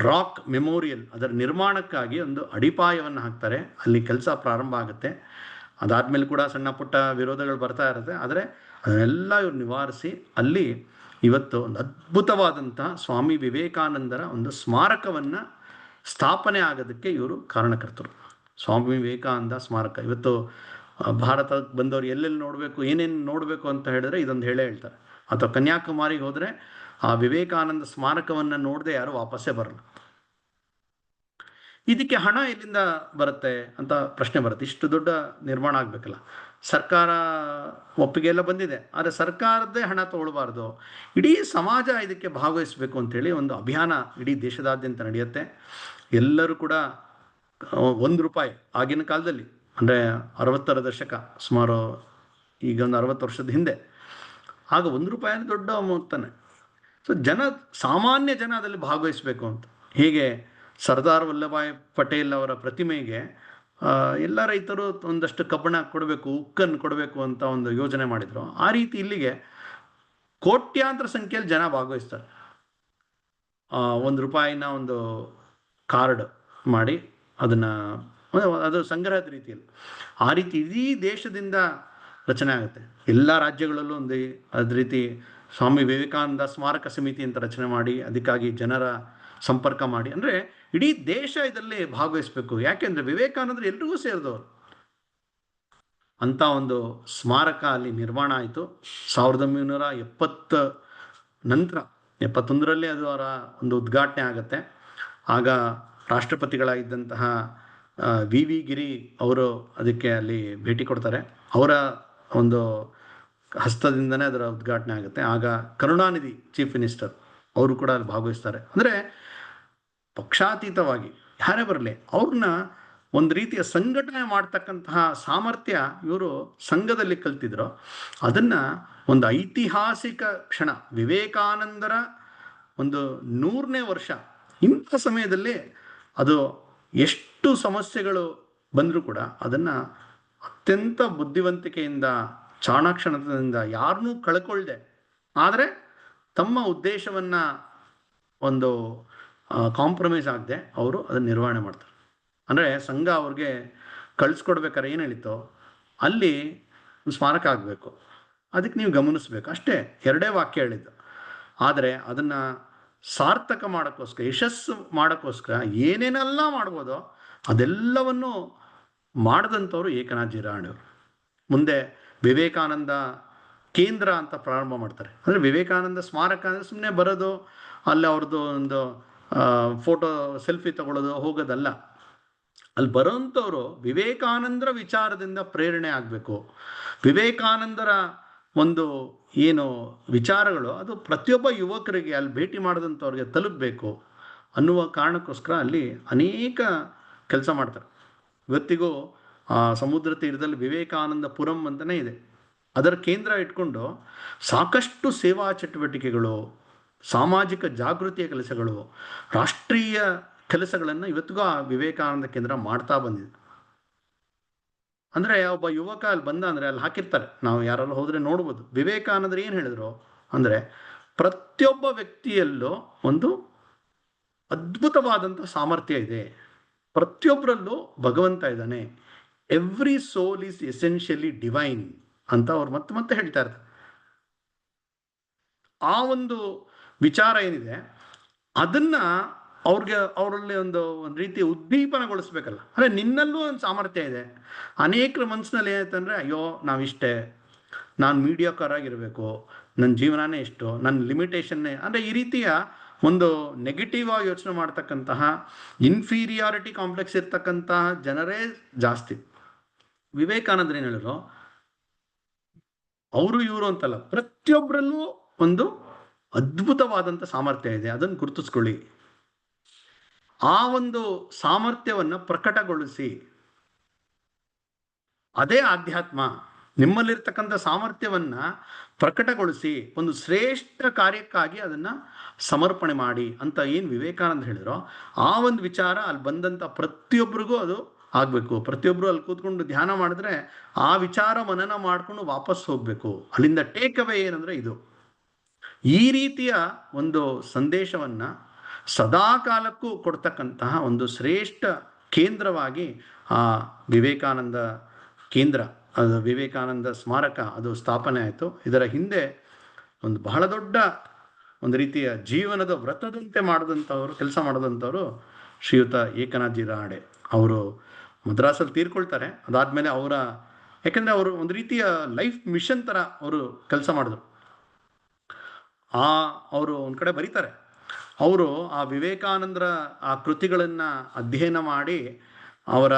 ರಾಕ್ ಮೆಮೋರಿಯಲ್ ಅದರ ನಿರ್ಮಾಣಕ್ಕಾಗಿ ಒಂದು ಅಡಿಪಾಯವನ್ನು ಹಾಕ್ತಾರೆ. ಅಲ್ಲಿ ಕೆಲಸ ಪ್ರಾರಂಭ ಆಗುತ್ತೆ. ಅದಾದಮೇಲೆ ಕೂಡ ಸಣ್ಣ ಪುಟ್ಟ ವಿರೋಧಗಳು ಬರ್ತಾ ಇರುತ್ತೆ, ಆದರೆ ಅದನ್ನೆಲ್ಲ ಇವರು ನಿವಾರಿಸಿ ಅಲ್ಲಿ ಇವತ್ತು ಒಂದು ಅದ್ಭುತವಾದಂತಹ ಸ್ವಾಮಿ ವಿವೇಕಾನಂದರ ಒಂದು ಸ್ಮಾರಕವನ್ನು ಸ್ಥಾಪನೆ ಆಗೋದಕ್ಕೆ ಇವರು ಕಾರಣಕರ್ತರು. ಸ್ವಾಮಿ ವಿವೇಕಾನಂದ ಸ್ಮಾರಕ ಇವತ್ತು ಭಾರತಕ್ಕೆ ಬಂದವರು ಎಲ್ಲೆಲ್ಲಿ ನೋಡಬೇಕು, ಏನೇನು ನೋಡಬೇಕು ಅಂತ ಹೇಳಿದ್ರೆ ಇದೊಂದು ಹೇಳ್ತಾರೆ. ಅಥವಾ ಕನ್ಯಾಕುಮಾರಿಗೆ ಹೋದರೆ ಆ ವಿವೇಕಾನಂದ ಸ್ಮಾರಕವನ್ನು ನೋಡದೆ ಯಾರು ವಾಪಸ್ಸೇ ಬರಲ್ಲ. ಇದಕ್ಕೆ ಹಣ ಎಲ್ಲಿಂದ ಬರುತ್ತೆ ಅಂತ ಪ್ರಶ್ನೆ ಬರುತ್ತೆ. ಇಷ್ಟು ದೊಡ್ಡ ನಿರ್ಮಾಣ ಆಗಬೇಕಲ್ಲ, ಸರ್ಕಾರ ಒಪ್ಪಿಗೆ ಎಲ್ಲ ಬಂದಿದೆ, ಆದರೆ ಸರ್ಕಾರದ್ದೇ ಹಣ ತಗೊಳ್ಬಾರ್ದು, ಇಡೀ ಸಮಾಜ ಇದಕ್ಕೆ ಭಾಗವಹಿಸಬೇಕು ಅಂತೇಳಿ ಒಂದು ಅಭಿಯಾನ ಇಡೀ ದೇಶದಾದ್ಯಂತ ನಡೆಯುತ್ತೆ. ಎಲ್ಲರೂ ಕೂಡ ₹1 ಆಗಿನ ಕಾಲದಲ್ಲಿ, ಅಂದರೆ 60ರ ದಶಕ, ಸುಮಾರು ಈಗ ಒಂದು 60 ವರ್ಷದ ಹಿಂದೆ, ಆಗ ₹1 ದೊಡ್ಡ ಮೊತ್ತನೇ. ಸೊ ಸಾಮಾನ್ಯ ಜನ ಅದರಲ್ಲಿ ಭಾಗವಹಿಸಬೇಕು ಅಂತ. ಹೇಗೆ ಸರ್ದಾರ್ ವಲ್ಲಭಾಯ್ ಪಟೇಲ್ ಅವರ ಪ್ರತಿಮೆಗೆ ಎಲ್ಲ ರೈತರು ಒಂದಷ್ಟು ಕಬ್ಬಣ ಕೊಡಬೇಕು, ಉಕ್ಕನ್ನು ಕೊಡಬೇಕು ಅಂತ ಒಂದು ಯೋಜನೆ ಮಾಡಿದ್ರು, ಆ ರೀತಿ ಇಲ್ಲಿಗೆ ಕೋಟ್ಯಾಂತರ ಸಂಖ್ಯೆಯಲ್ಲಿ ಜನ ಭಾಗವಹಿಸ್ತಾರೆ. ₹1 ಒಂದು ಕಾರ್ಡ್ ಮಾಡಿ ಅದನ್ನ ಅದು ಸಂಗ್ರಹದ ರೀತಿಯಲ್ಲಿ ಆ ರೀತಿ ಇಡೀ ದೇಶದಿಂದ ರಚನೆ ಆಗುತ್ತೆ. ಎಲ್ಲ ರಾಜ್ಯಗಳಲ್ಲೂ ಒಂದು ಅದ ರೀತಿ ಸ್ವಾಮಿ ವಿವೇಕಾನಂದ ಸ್ಮಾರಕ ಸಮಿತಿ ಅಂತ ರಚನೆ ಮಾಡಿ ಅದಕ್ಕಾಗಿ ಜನರ ಸಂಪರ್ಕ ಮಾಡಿ, ಅಂದರೆ ಇಡೀ ದೇಶ ಇದರಲ್ಲಿ ಭಾಗವಹಿಸಬೇಕು. ಯಾಕೆಂದರೆ ವಿವೇಕಾನಂದರು ಎಲ್ರಿಗೂ ಸೇರಿದವರು. ಅಂತ ಒಂದು ಸ್ಮಾರಕ ಅಲ್ಲಿ ನಿರ್ಮಾಣ ಆಯಿತು 1970 ನಂತರ. 71ರಲ್ಲಿ ಅದು ಅವರ ಒಂದು ಉದ್ಘಾಟನೆ ಆಗುತ್ತೆ. ಆಗ ರಾಷ್ಟ್ರಪತಿಗಳಾಗಿದ್ದಂತಹ ವಿ ವಿ ಗಿರಿ ಅವರು ಅದಕ್ಕೆ ಅಲ್ಲಿ ಭೇಟಿ ಕೊಡ್ತಾರೆ. ಅವರ ಒಂದು ಹಸ್ತದಿಂದನೇ ಅದರ ಉದ್ಘಾಟನೆ ಆಗುತ್ತೆ. ಆಗ ಕರುಣಾನಿಧಿ ಚೀಫ್ ಮಿನಿಸ್ಟರ್ ಅವರು ಕೂಡ ಅಲ್ಲಿ ಭಾಗವಹಿಸ್ತಾರೆ. ಅಂದರೆ ಪಕ್ಷಾತೀತವಾಗಿ ಯಾರೇ ಬರಲಿ ಅವ್ರನ್ನ ಒಂದು ರೀತಿಯ ಸಂಘಟನೆ ಮಾಡ್ತಕ್ಕಂತಹ ಸಾಮರ್ಥ್ಯ ಇವರು ಸಂಘದಲ್ಲಿ ಕಲ್ತಿದ್ರು. ಅದನ್ನ ಒಂದು ಐತಿಹಾಸಿಕ ಕ್ಷಣ, ವಿವೇಕಾನಂದರ ಒಂದು 100ನೇ ವರ್ಷ, ಇಂಥ ಸಮಯದಲ್ಲಿ ಅದು ಎಷ್ಟು ಸಮಸ್ಯೆಗಳು ಬಂದರೂ ಕೂಡ ಅದನ್ನ ಅತ್ಯಂತ ಬುದ್ಧಿವಂತಿಕೆಯಿಂದ, ಚಾಣಾಕ್ಷಣದಿಂದ, ಯಾರನ್ನೂ ಕಳ್ಕೊಳ್ದೆ, ಆದರೆ ತಮ್ಮ ಉದ್ದೇಶವನ್ನ ಒಂದು ಕಾಂಪ್ರಮೈಸ್ ಆಗದೆ ಅವರು ಅದನ್ನು ನಿರ್ವಹಣೆ ಮಾಡ್ತಾರೆ. ಅಂದರೆ ಸಂಘ ಅವ್ರಿಗೆ ಕಳಿಸ್ಕೊಡ್ಬೇಕಾದ್ರೆ ಏನು ಹೇಳಿತ್ತೋ ಅಲ್ಲಿ ಸ್ಮಾರಕ ಆಗಬೇಕು, ಅದಕ್ಕೆ ನೀವು ಗಮನಿಸ್ಬೇಕು, ಅಷ್ಟೇ. 2 ವಾಕ್ಯ ಹೇಳಿದ್ದು. ಆದರೆ ಅದನ್ನು ಸಾರ್ಥಕ ಮಾಡೋಕ್ಕೋಸ್ಕರ, ಯಶಸ್ಸು ಮಾಡೋಕ್ಕೋಸ್ಕರ ಏನೇನೆಲ್ಲ ಮಾಡ್ಬೋದೋ ಅದೆಲ್ಲವನ್ನು ಮಾಡಿದಂಥವ್ರು ಏಕನಾಥ್ ಜಿರಾಣಿಯವರು. ಮುಂದೆ ವಿವೇಕಾನಂದ ಕೇಂದ್ರ ಅಂತ ಪ್ರಾರಂಭ ಮಾಡ್ತಾರೆ. ಅಂದರೆ ವಿವೇಕಾನಂದ ಸ್ಮಾರಕ ಅಂದರೆ ಸುಮ್ಮನೆ ಬರೋದು, ಅಲ್ಲಿ ಅವ್ರದ್ದು ಒಂದು ಫೋಟೋ ಸೆಲ್ಫಿ ತಗೊಳ್ಳೋದು ಹೋಗೋದಲ್ಲ. ಅಲ್ಲಿ ಬರೋಂಥವ್ರು ವಿವೇಕಾನಂದರ ವಿಚಾರದಿಂದ ಪ್ರೇರಣೆ ಆಗಬೇಕು. ವಿವೇಕಾನಂದರ ಒಂದು ಏನು ವಿಚಾರಗಳು ಅದು ಪ್ರತಿಯೊಬ್ಬ ಯುವಕರಿಗೆ, ಅಲ್ಲಿ ಭೇಟಿ ಮಾಡಿದಂಥವ್ರಿಗೆ ತಲುಪಬೇಕು ಅನ್ನುವ ಕಾರಣಕ್ಕೋಸ್ಕರ ಅಲ್ಲಿ ಅನೇಕ ಕೆಲಸ ಮಾಡ್ತಾರೆ. ಇವತ್ತಿಗೂ ಸಮುದ್ರ ತೀರದಲ್ಲಿ ವಿವೇಕಾನಂದ ಪುರಂ ಅಂತಲೇ ಇದೆ. ಅದರ ಕೇಂದ್ರ ಇಟ್ಕೊಂಡು ಸಾಕಷ್ಟು ಸೇವಾ ಚಟುವಟಿಕೆಗಳು, ಸಾಮಾಜಿಕ ಜಾಗೃತಿಯ ಕೆಲಸಗಳು, ರಾಷ್ಟ್ರೀಯ ಕೆಲಸಗಳನ್ನು ಇವತ್ತಿಗೂ ಆ ವಿವೇಕಾನಂದ ಕೇಂದ್ರ ಮಾಡ್ತಾ ಬಂದಿದೆ. ಅಂದರೆ ಒಬ್ಬ ಯುವಕ ಅಲ್ಲಿ ಬಂದ ಅಂದರೆ ಅಲ್ಲಿ ಹಾಕಿರ್ತಾರೆ, ನಾವು ಯಾರೆಲ್ಲ ಹೋದರೆ ನೋಡ್ಬೋದು. ವಿವೇಕಾನಂದರು ಏನು ಹೇಳಿದ್ರು ಅಂದರೆ, ಪ್ರತಿಯೊಬ್ಬ ವ್ಯಕ್ತಿಯಲ್ಲೂ ಒಂದು ಅದ್ಭುತವಾದಂಥ ಸಾಮರ್ಥ್ಯ ಇದೆ, ಪ್ರತಿಯೊಬ್ಬರಲ್ಲೂ ಭಗವಂತ ಇದ್ದಾನೆ, every soul is essentially divine ಅಂತ ಅವ್ರು ಮತ್ತೆ ಮತ್ತೆ ಹೇಳ್ತಾ ಇರ್ತಾರೆ. ಆ ಒಂದು ವಿಚಾರ ಏನಿದೆ ಅದನ್ನ ಅವರಲ್ಲಿ ಒಂದು ರೀತಿ ಉದ್ದೀಪನಗೊಳಿಸ್ಬೇಕಲ್ಲ. ಅಂದರೆ ನಿನ್ನಲ್ಲೂ ಒಂದು ಸಾಮರ್ಥ್ಯ ಇದೆ. ಅನೇಕರ ಮನಸ್ಸಿನಲ್ಲಿ ಏನಾಯ್ತಂದರೆ, ಅಯ್ಯೋ ನಾವಿಷ್ಟೇ, ನಾನು ಮೀಡಿಯಾಕರ್ ಆಗಿರಬೇಕು, ನನ್ನ ಜೀವನನೇ ಇಷ್ಟು, ನನ್ನ ಲಿಮಿಟೇಷನ್ನೇ, ಅಂದರೆ ಈ ರೀತಿಯ ಒಂದು ನೆಗೆಟಿವ್ ಆಗಿ ಯೋಚನೆ ಮಾಡ್ತಕ್ಕಂತಹ, ಇನ್ಫೀರಿಯಾರಿಟಿ ಕಾಂಪ್ಲೆಕ್ಸ್ ಇರ್ತಕ್ಕಂತಹ ಜನರೇ ಜಾಸ್ತಿ. ವಿವೇಕಾನಂದರು ಏನು ಹೇಳಿದ್ರು, ಅವರು ಇವರು ಅಂತಲ್ಲ, ಪ್ರತಿಯೊಬ್ಬರಲ್ಲೂ ಒಂದು ಅದ್ಭುತವಾದಂಥ ಸಾಮರ್ಥ್ಯ ಇದೆ, ಅದನ್ನು ಗುರುತಿಸ್ಕೊಳ್ಳಿ, ಆ ಒಂದು ಸಾಮರ್ಥ್ಯವನ್ನು ಪ್ರಕಟಗೊಳಿಸಿ, ಅದೇ ಆಧ್ಯಾತ್ಮ. ನಿಮ್ಮಲ್ಲಿರ್ತಕ್ಕಂಥ ಸಾಮರ್ಥ್ಯವನ್ನ ಪ್ರಕಟಗೊಳಿಸಿ ಒಂದು ಶ್ರೇಷ್ಠ ಕಾರ್ಯಕ್ಕಾಗಿ ಅದನ್ನ ಸಮರ್ಪಣೆ ಮಾಡಿ ಅಂತ ಏನು ವಿವೇಕಾನಂದ ಹೇಳಿರೋ, ಆ ಒಂದು ವಿಚಾರ ಅಲ್ಲಿ ಬಂದಂಥ ಪ್ರತಿಯೊಬ್ಬರಿಗೂ ಅದು ಆಗಬೇಕು. ಪ್ರತಿಯೊಬ್ಬರು ಅಲ್ಲಿ ಕೂತ್ಕೊಂಡು ಧ್ಯಾನ ಮಾಡಿದ್ರೆ ಆ ವಿಚಾರ ಮನನ ಮಾಡ್ಕೊಂಡು ವಾಪಸ್ ಹೋಗಬೇಕು. ಅಲ್ಲಿಂದ ಟೇಕ್ ಅವೇ ಏನಂದ್ರೆ ಇದು. ಈ ರೀತಿಯ ಒಂದು ಸಂದೇಶವನ್ನ ಸದಾ ಕಾಲಕ್ಕೂ ಕೊಡ್ತಕ್ಕಂತಹ ಒಂದು ಶ್ರೇಷ್ಠ ಕೇಂದ್ರವಾಗಿ ಆ ವಿವೇಕಾನಂದ ಕೇಂದ್ರ, ಅದು ವಿವೇಕಾನಂದ ಸ್ಮಾರಕ ಅದು ಸ್ಥಾಪನೆ ಆಯಿತು. ಇದರ ಹಿಂದೆ ಒಂದು ಬಹಳ ದೊಡ್ಡ ಒಂದು ರೀತಿಯ ಜೀವನದ ವ್ರತದಂತೆ ಮಾಡಿದಂಥವ್ರು, ಕೆಲಸ ಮಾಡಿದಂಥವ್ರು ಶ್ರೀಯುತ ಏಕನಾಥ್ ಜಿರಾಡೆ. ಅವರು ಮದ್ರಾಸಲ್ಲಿ ತೀರ್ಕೊಳ್ತಾರೆ. ಅದಾದಮೇಲೆ ಯಾಕೆಂದರೆ ಅವರು ಒಂದು ರೀತಿಯ ಲೈಫ್ ಮಿಷನ್ ಥರ ಅವರು ಕೆಲಸ ಮಾಡಿದ್ರು. ಅವರು ಒಂದು ಕಡೆ ಬರೀತಾರೆ, ಅವರು ಆ ವಿವೇಕಾನಂದರ ಆ ಕೃತಿಗಳನ್ನು ಅಧ್ಯಯನ ಮಾಡಿ ಅವರ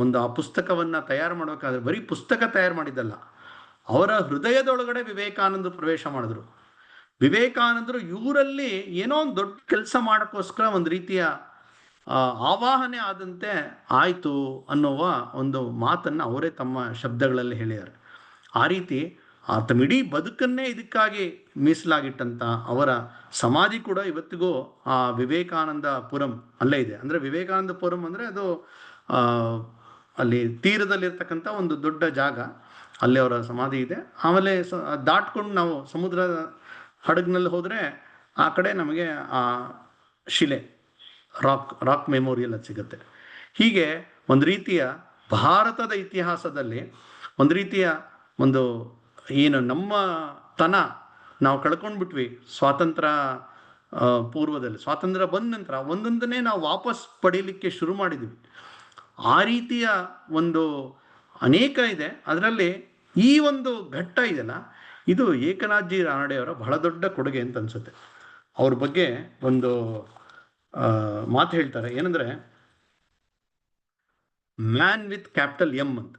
ಒಂದು ಆ ಪುಸ್ತಕವನ್ನು ತಯಾರು ಮಾಡಬೇಕಾದ್ರೆ ಬರೀ ಪುಸ್ತಕ ತಯಾರು ಮಾಡಿದ್ದಲ್ಲ, ಅವರ ಹೃದಯದೊಳಗಡೆ ವಿವೇಕಾನಂದರು ಪ್ರವೇಶ ಮಾಡಿದ್ರು. ವಿವೇಕಾನಂದರು ಇವರಲ್ಲಿ ಏನೋ ಒಂದು ದೊಡ್ಡ ಕೆಲಸ ಮಾಡೋಕ್ಕೋಸ್ಕರ ಒಂದು ರೀತಿಯ ಆವಾಹನೆ ಆದಂತೆ ಆಯಿತು ಅನ್ನುವ ಒಂದು ಮಾತನ್ನು ಅವರೇ ತಮ್ಮ ಶಬ್ದಗಳಲ್ಲಿ ಹೇಳಿದ್ದಾರೆ. ಆ ರೀತಿ ತಮ್ಮ ಇಡೀ ಬದುಕನ್ನೇ ಇದಕ್ಕಾಗಿ ಮೀಸಲಾಗಿಟ್ಟಂಥ ಅವರ ಸಮಾಧಿ ಕೂಡ ಇವತ್ತಿಗೂ ಆ ವಿವೇಕಾನಂದ ಪುರಂ ಅಲ್ಲೇ ಇದೆ. ಅಂದರೆ ವಿವೇಕಾನಂದ ಪುರಂ ಅಂದರೆ ಅದು ಅಲ್ಲಿ ತೀರದಲ್ಲಿರ್ತಕ್ಕಂಥ ಒಂದು ದೊಡ್ಡ ಜಾಗ, ಅಲ್ಲಿ ಅವರ ಸಮಾಧಿ ಇದೆ. ಆಮೇಲೆ ದಾಟ್ಕೊಂಡು ನಾವು ಸಮುದ್ರ ಹಡಗಿನಲ್ಲಿ ಹೋದರೆ ಆ ಕಡೆ ನಮಗೆ ಆ ಶಿಲೆ ರಾಕ್ ಮೆಮೋರಿಯಲ್ ಅದು ಸಿಗುತ್ತೆ. ಹೀಗೆ ಒಂದು ರೀತಿಯ ಭಾರತದ ಇತಿಹಾಸದಲ್ಲಿ ಒಂದು ರೀತಿಯ ಒಂದು ಏನು ನಮ್ಮ ತನ ನಾವು ಕಳ್ಕೊಂಡ್ಬಿಟ್ವಿ ಸ್ವಾತಂತ್ರ್ಯ ಪೂರ್ವದಲ್ಲಿ. ಸ್ವಾತಂತ್ರ್ಯ ಬಂದ ನಂತರ ಒಂದೊಂದನ್ನೇ ನಾವು ವಾಪಸ್ ಪಡೀಲಿಕ್ಕೆ ಶುರು ಮಾಡಿದ್ವಿ. ಆ ರೀತಿಯ ಒಂದು ಅನೇಕ ಇದೆ. ಅದರಲ್ಲಿ ಈ ಒಂದು ಘಟ್ಟ ಇದೆಯಲ್ಲ, ಇದು ಏಕನಾಥ್ಜಿ ರಾನಡೆಯವರ ಬಹಳ ದೊಡ್ಡ ಕೊಡುಗೆ ಅಂತ ಅನ್ಸುತ್ತೆ. ಅವ್ರ ಬಗ್ಗೆ ಒಂದು ಮಾತು ಹೇಳ್ತಾರೆ, ಏನಂದ್ರೆ ಮ್ಯಾನ್ ವಿತ್ ಕ್ಯಾಪಿಟಲ್ ಎಂ ಅಂತ.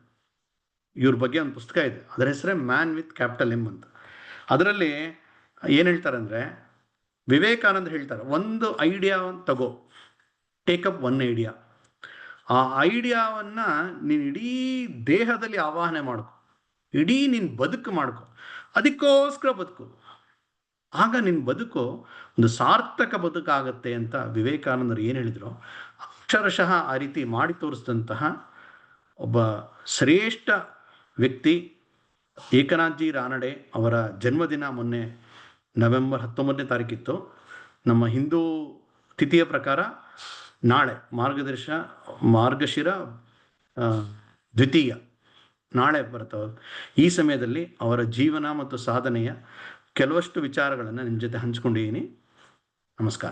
ಇವ್ರ ಬಗ್ಗೆ ಒಂದು ಪುಸ್ತಕ ಇದೆ, ಅದರ ಹೆಸರೇ ಮ್ಯಾನ್ ವಿತ್ ಕ್ಯಾಪಿಟಲ್ ಎಂ ಅಂತ. ಅದರಲ್ಲಿ ಏನು ಹೇಳ್ತಾರೆ ಅಂದರೆ, ವಿವೇಕಾನಂದ ಹೇಳ್ತಾರೆ, ಒಂದು ಐಡಿಯಾ ತಗೋ, ಟೇಕಪ್ ಒನ್ ಐಡಿಯಾ. ಆ ಐಡಿಯಾವನ್ನು ನೀನು ಇಡೀ ದೇಹದಲ್ಲಿ ಆವಾಹನೆ ಮಾಡ್ಕೊ, ಇಡೀ ನಿನ್ನ ಬದುಕು ಮಾಡ್ಕೊ, ಅದಕ್ಕೋಸ್ಕರ ಬದುಕು. ಆಗ ನಿನ್ನ ಬದುಕು ಒಂದು ಸಾರ್ಥಕ ಬದುಕಾಗತ್ತೆ ಅಂತ ವಿವೇಕಾನಂದರು ಏನು ಹೇಳಿದ್ರು, ಅಕ್ಷರಶಃ ಆ ರೀತಿ ಮಾಡಿ ತೋರಿಸಿದಂತಹ ಒಬ್ಬ ಶ್ರೇಷ್ಠ ವ್ಯಕ್ತಿ ಏಕನಾಥ್ಜಿ ರಾನಡೆ. ಅವರ ಜನ್ಮದಿನ ಮೊನ್ನೆ ನವೆಂಬರ್ 19ನೇ ತಾರೀಕಿತ್ತು. ನಮ್ಮ ಹಿಂದೂ ತಿಥಿಯ ಪ್ರಕಾರ ನಾಳೆ ಮಾರ್ಗಶಿರ ದ್ವಿತೀಯ ನಾಳೆ ಬರ್ತವೆ. ಈ ಸಮಯದಲ್ಲಿ ಅವರ ಜೀವನ ಮತ್ತು ಸಾಧನೆಯ ಕೆಲವಷ್ಟು ವಿಚಾರಗಳನ್ನು ನಿಮ್ಮ ಜೊತೆ ಹಂಚ್ಕೊಂಡಿದ್ದೀನಿ. ನಮಸ್ಕಾರ.